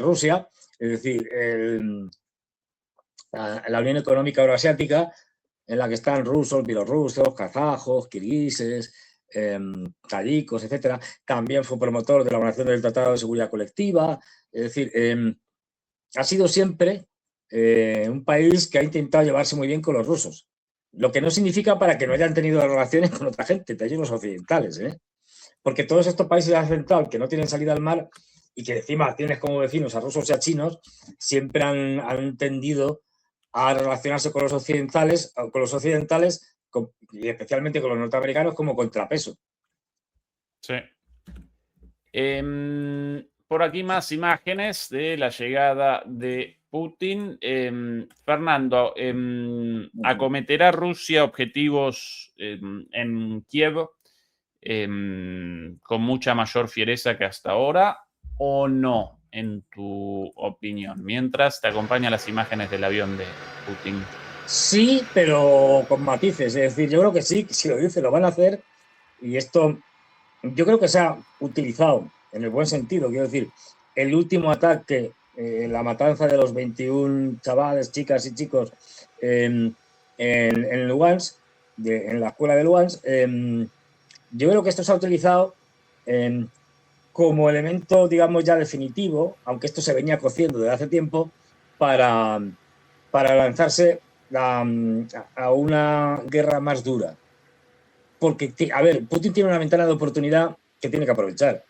Rusia, es decir, la Unión Económica Euroasiática, en la que están rusos, bielorrusos, kazajos, kirguises, tayikos, etcétera. También fue promotor de la elaboración del Tratado de Seguridad Colectiva. Es decir, ha sido siempre un país que ha intentado llevarse muy bien con los rusos. Lo que no significa para que no hayan tenido relaciones con otra gente, de ellos los occidentales, porque todos estos países de Asia Central que no tienen salida al mar y que encima tienes como vecinos a rusos y a chinos, siempre han tendido a relacionarse con los occidentales y especialmente con los norteamericanos como contrapeso. Sí. Por aquí más imágenes de la llegada de Putin. Fernando, ¿acometerá Rusia objetivos en Kiev con mucha mayor fiereza que hasta ahora o no, en tu opinión? Mientras te acompañan las imágenes del avión de Putin. Sí, pero con matices. Es decir, yo creo que sí, si lo dice, lo van a hacer. Y esto, yo creo que se ha utilizado en el buen sentido. Quiero decir, el último ataque, la matanza de los 21 chavales, chicas y chicos en Lugansk, en la escuela de Lugansk, yo creo que esto se ha utilizado como elemento, digamos, ya definitivo, aunque esto se venía cociendo desde hace tiempo, para lanzarse a una guerra más dura. Porque, a ver, Putin tiene una ventana de oportunidad que tiene que aprovechar,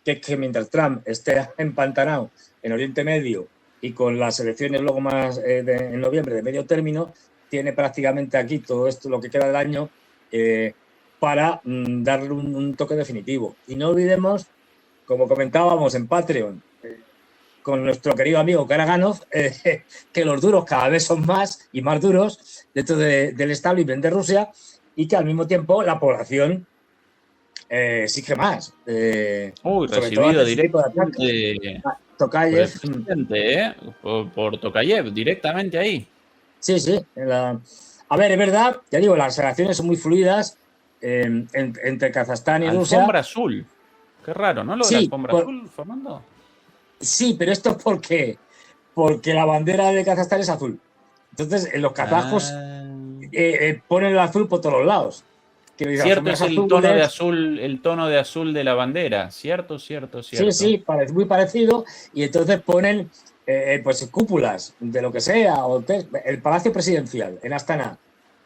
que es que mientras Trump esté empantanado en Oriente Medio y con las elecciones luego más en noviembre de medio término, tiene prácticamente aquí todo esto, lo que queda del año, para darle un toque definitivo. Y no olvidemos, como comentábamos en Patreon, con nuestro querido amigo Karaganov, que los duros cada vez son más y más duros dentro del establishment de Rusia, y que al mismo tiempo la población exige más. Recibido directamente Tokayev. Por el presidente, por Tokayev, directamente ahí. Sí. A ver, es verdad, ya digo, las relaciones son muy fluidas entre Kazajstán y Rusia. Alfombra azul. Qué raro, ¿no? Lo de la alfombra azul, Fernando. Sí, pero esto es porque la bandera de Kazajstán es azul. Entonces, los kazajos ponen el azul por todos los lados. Cierto, es el tono de azul de la bandera. Cierto. Sí, muy parecido. Y entonces ponen pues cúpulas de lo que sea. El Palacio Presidencial en Astana,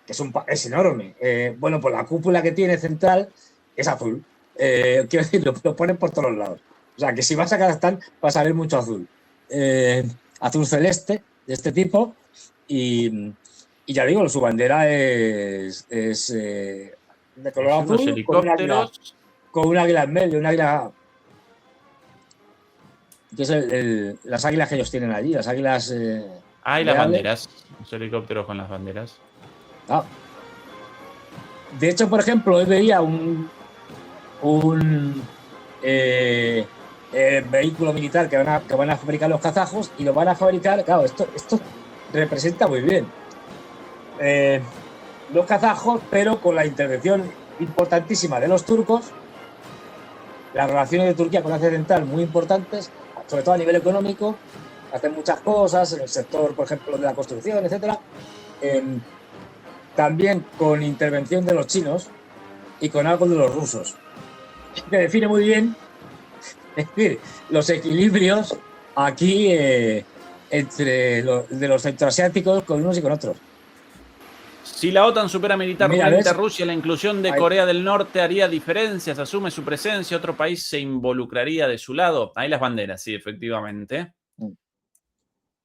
que es enorme. Bueno, pues la cúpula que tiene central es azul. Quiero decir, lo ponen por todos los lados. O sea, que si vas a Kazajstán vas a ver mucho azul. Azul celeste, de este tipo. Y ya digo, su bandera es de color azul con un águila en medio, un águila que es las águilas que ellos tienen allí, las águilas. Y las banderas, los helicópteros con las banderas. De hecho, por ejemplo, hoy veía un vehículo militar que van a fabricar los kazajos, y lo van a fabricar, claro, esto representa muy bien los kazajos, pero con la intervención importantísima de los turcos, las relaciones de Turquía con Asia Central muy importantes, sobre todo a nivel económico, hacen muchas cosas en el sector, por ejemplo, de la construcción, etcétera. También con intervención de los chinos y con algo de los rusos, que define muy bien, es decir, los equilibrios aquí entre los centroasiáticos con unos y con otros. Si la OTAN supera militarmente a Rusia, la inclusión de Corea del Norte haría diferencias, asume su presencia, otro país se involucraría de su lado. Ahí las banderas, sí, efectivamente.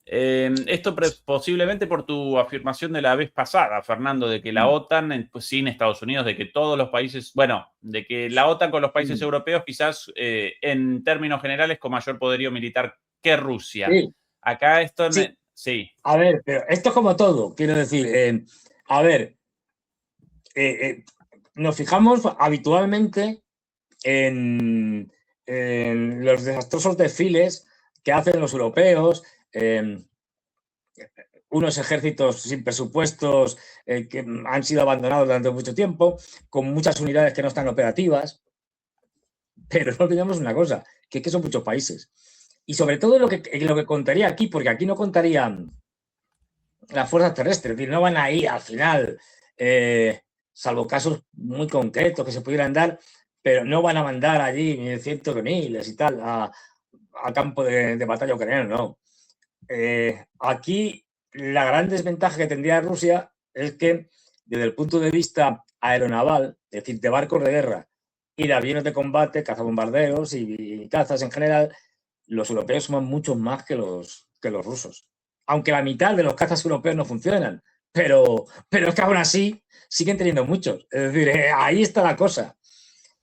Esto posiblemente por tu afirmación de la vez pasada, Fernando, de que la OTAN, pues, sin Estados Unidos, de que todos los países, de que la OTAN con los países europeos quizás en términos generales con mayor poderío militar que Rusia. Sí. Acá esto... Sí. A ver, pero esto es como todo, quiero decir... nos fijamos habitualmente en los desastrosos desfiles que hacen los europeos, unos ejércitos sin presupuestos que han sido abandonados durante mucho tiempo, con muchas unidades que no están operativas, pero no olvidemos una cosa, que son muchos países. Y sobre todo lo que contaría aquí, porque aquí no contarían las fuerzas terrestres, es decir, no van a ir al final... salvo casos muy concretos que se pudieran dar, pero no van a mandar allí cientos de miles y tal a campo de batalla ucraniano, no. Aquí la gran desventaja que tendría Rusia es que desde el punto de vista aeronaval, es decir, de barcos de guerra y de aviones de combate, cazabombarderos y cazas en general, los europeos suman mucho más que los rusos. Aunque la mitad de los cazas europeos no funcionan, pero es que aún así siguen teniendo muchos. Es decir, ahí está la cosa.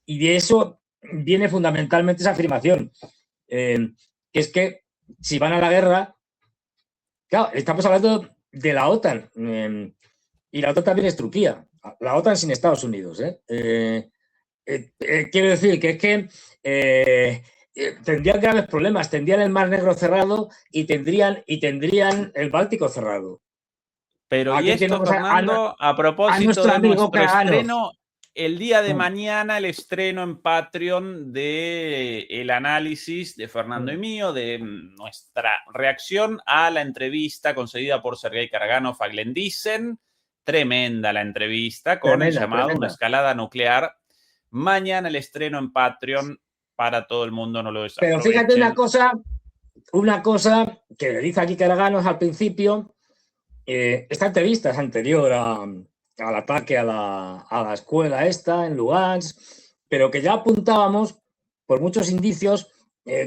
Y de eso viene fundamentalmente esa afirmación, que es que si van a la guerra, claro, estamos hablando de la OTAN, y la OTAN también es Turquía, la OTAN sin Estados Unidos. Quiero decir que es que tendrían graves problemas, tendrían el Mar Negro cerrado y tendrían el Báltico cerrado. Pero aquí, y esto, Fernando, a propósito de nuestro estreno, el día de mañana, el estreno en Patreon del análisis de Fernando y mío, de nuestra reacción a la entrevista concedida por Sergei Karaganov a Glenn Diesen. Tremenda la entrevista con el llamado Una escalada nuclear. Mañana el estreno en Patreon para todo el mundo, no lo desaprovechen. Pero fíjate una cosa que le dice aquí Karaganov al principio. Esta entrevista es anterior al ataque a la escuela esta en Lugansk, pero que ya apuntábamos por muchos indicios,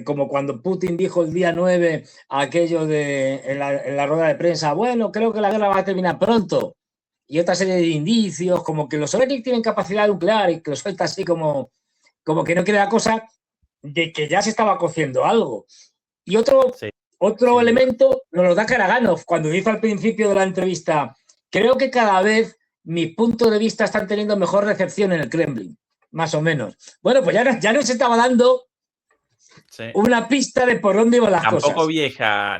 como cuando Putin dijo el día 9 aquello en la rueda de prensa, bueno, creo que la guerra va a terminar pronto. y otra serie de indicios, como que los soviéticos tienen capacidad nuclear y que lo suelta así como que no quiere la cosa, de que ya se estaba cociendo algo. Y otro elemento nos lo da Karaganov cuando dice al principio de la entrevista: creo que cada vez mis puntos de vista están teniendo mejor recepción en el Kremlin, más o menos. Bueno, pues ya nos estaba dando una pista de por dónde iban las cosas.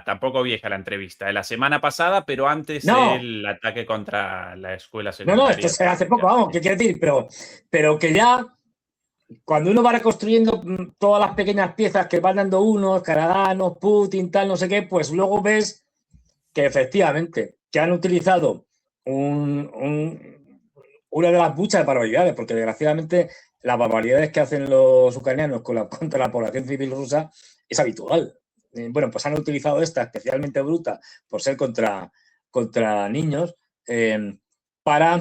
Tampoco vieja la entrevista de la semana pasada, pero antes del ataque contra la escuela secundaria. No, esto se hace poco, vamos, ¿qué quiere decir? Pero que ya, cuando uno va reconstruyendo todas las pequeñas piezas que van dando unos, Karaganov, Putin, tal, no sé qué, pues luego ves que efectivamente que han utilizado una de las muchas barbaridades, porque desgraciadamente las barbaridades que hacen los ucranianos contra la población civil rusa es habitual. Bueno, pues han utilizado esta especialmente bruta por ser contra niños para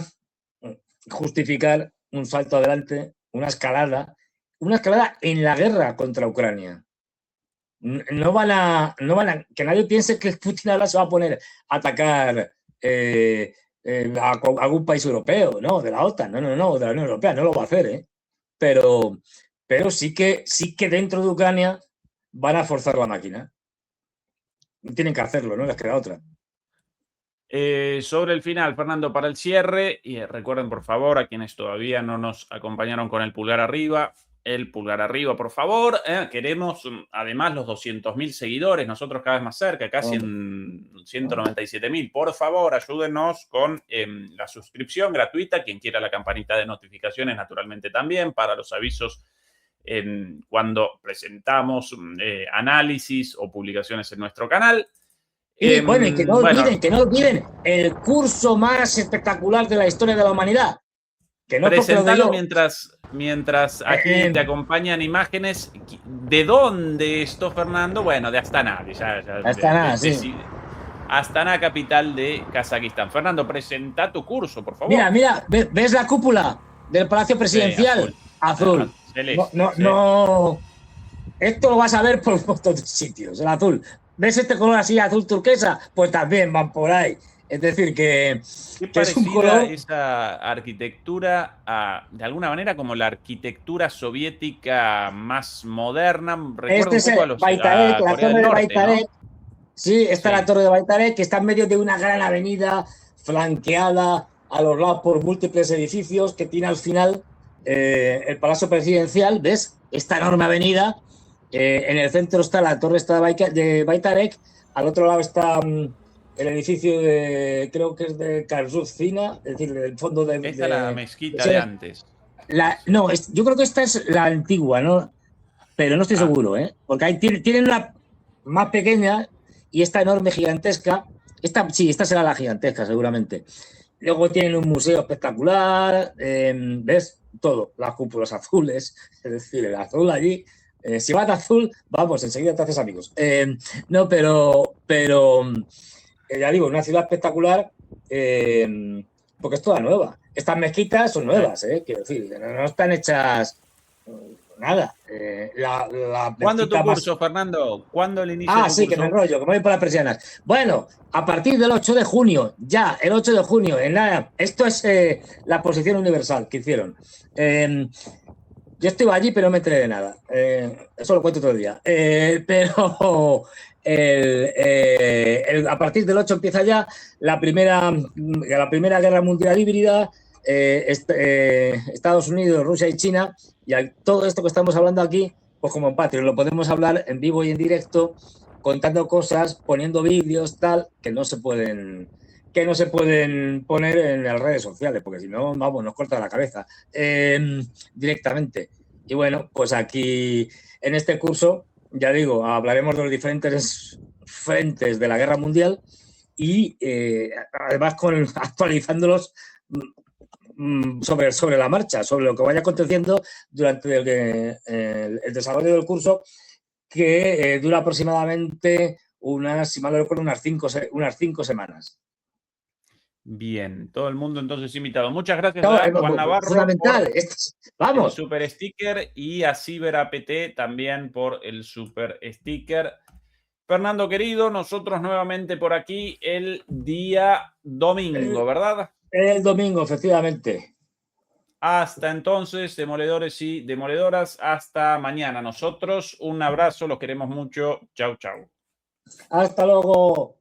justificar un salto adelante, una escalada en la guerra contra Ucrania. No van a que nadie piense que Putin ahora se va a poner a atacar a algún país europeo, no, de la OTAN, no, de la Unión Europea, no lo va a hacer, pero sí que dentro de Ucrania van a forzar la máquina. Tienen que hacerlo, no les queda otra. Sobre el final, Fernando, para el cierre, y recuerden por favor a quienes todavía no nos acompañaron con el pulgar arriba, por favor. Queremos además los 200.000 seguidores, nosotros cada vez más cerca, casi en 197.000. Por favor, ayúdenos con la suscripción gratuita. Quien quiera la campanita de notificaciones, naturalmente también, para los avisos cuando presentamos análisis o publicaciones en nuestro canal. Y bueno, y que no olviden el curso más espectacular de la historia de la humanidad. Que no presentalo mientras aquí te acompañan imágenes. ¿De dónde esto, Fernando? Bueno, de Astana. Astana, sí. Astana, capital de Kazajistán. Fernando, presenta tu curso, por favor. Mira, ¿ves la cúpula del Palacio Presidencial? Azul. No. Esto lo vas a ver por todos sitios, el azul. ¿Ves este color así, azul turquesa? Pues también van por ahí. Es decir, que es un color... esa arquitectura de alguna manera como la arquitectura soviética más moderna. Este es el Baytarek, la torre de Baytarek. ¿No? Sí, esta es la torre de Baytarek, que está en medio de una gran avenida flanqueada a los lados por múltiples edificios, que tiene al final el Palacio Presidencial. ¿Ves? Esta enorme avenida. En el centro está la torre de Baytarek. Al otro lado está el edificio creo que es de Karzuzina, es decir, el fondo de... Esta es la mezquita de antes. Yo creo que esta es la antigua, ¿no? Pero no estoy seguro, porque tienen una más pequeña y esta enorme, gigantesca. Esta será la gigantesca, seguramente. Luego tienen un museo espectacular, ¿ves? Todo, las cúpulas azules, es decir, el azul allí. Si vas de azul, vamos, enseguida te haces amigos. Pero ya digo, una ciudad espectacular, porque es toda nueva. Estas mezquitas son nuevas, quiero decir, no están hechas nada. ¿Cuándo tu curso, Fernando? ¿Cuándo el inicio? Sí, que me enrollo, que me voy por las persianas. Bueno, a partir del 8 de junio, el 8 de junio, esto es la exposición universal que hicieron. Yo estuve allí, pero no me enteré de nada. Eso lo cuento todo el día. Pero a partir del 8 empieza ya la primera guerra mundial híbrida, Estados Unidos, Rusia y China. Y todo esto que estamos hablando aquí, pues como en Patreon, lo podemos hablar en vivo y en directo, contando cosas, poniendo vídeos, tal, que no se pueden poner en las redes sociales, porque si no, vamos, nos corta la cabeza directamente. Y bueno, pues aquí en este curso, ya digo, hablaremos de los diferentes frentes de la guerra mundial y además actualizándolos sobre la marcha, sobre lo que vaya aconteciendo durante el desarrollo del curso, que dura aproximadamente si mal no recuerdo, unas 5 semanas. Bien, todo el mundo entonces invitado. Muchas gracias a Juan Navarro fundamental. Vamos. El super sticker y a CiberAPT también por el super sticker. Fernando querido, nosotros nuevamente por aquí el día domingo, ¿verdad? El domingo, efectivamente. Hasta entonces, demoledores y demoledoras, hasta mañana. Nosotros, un abrazo, los queremos mucho. Chau, chau. Hasta luego.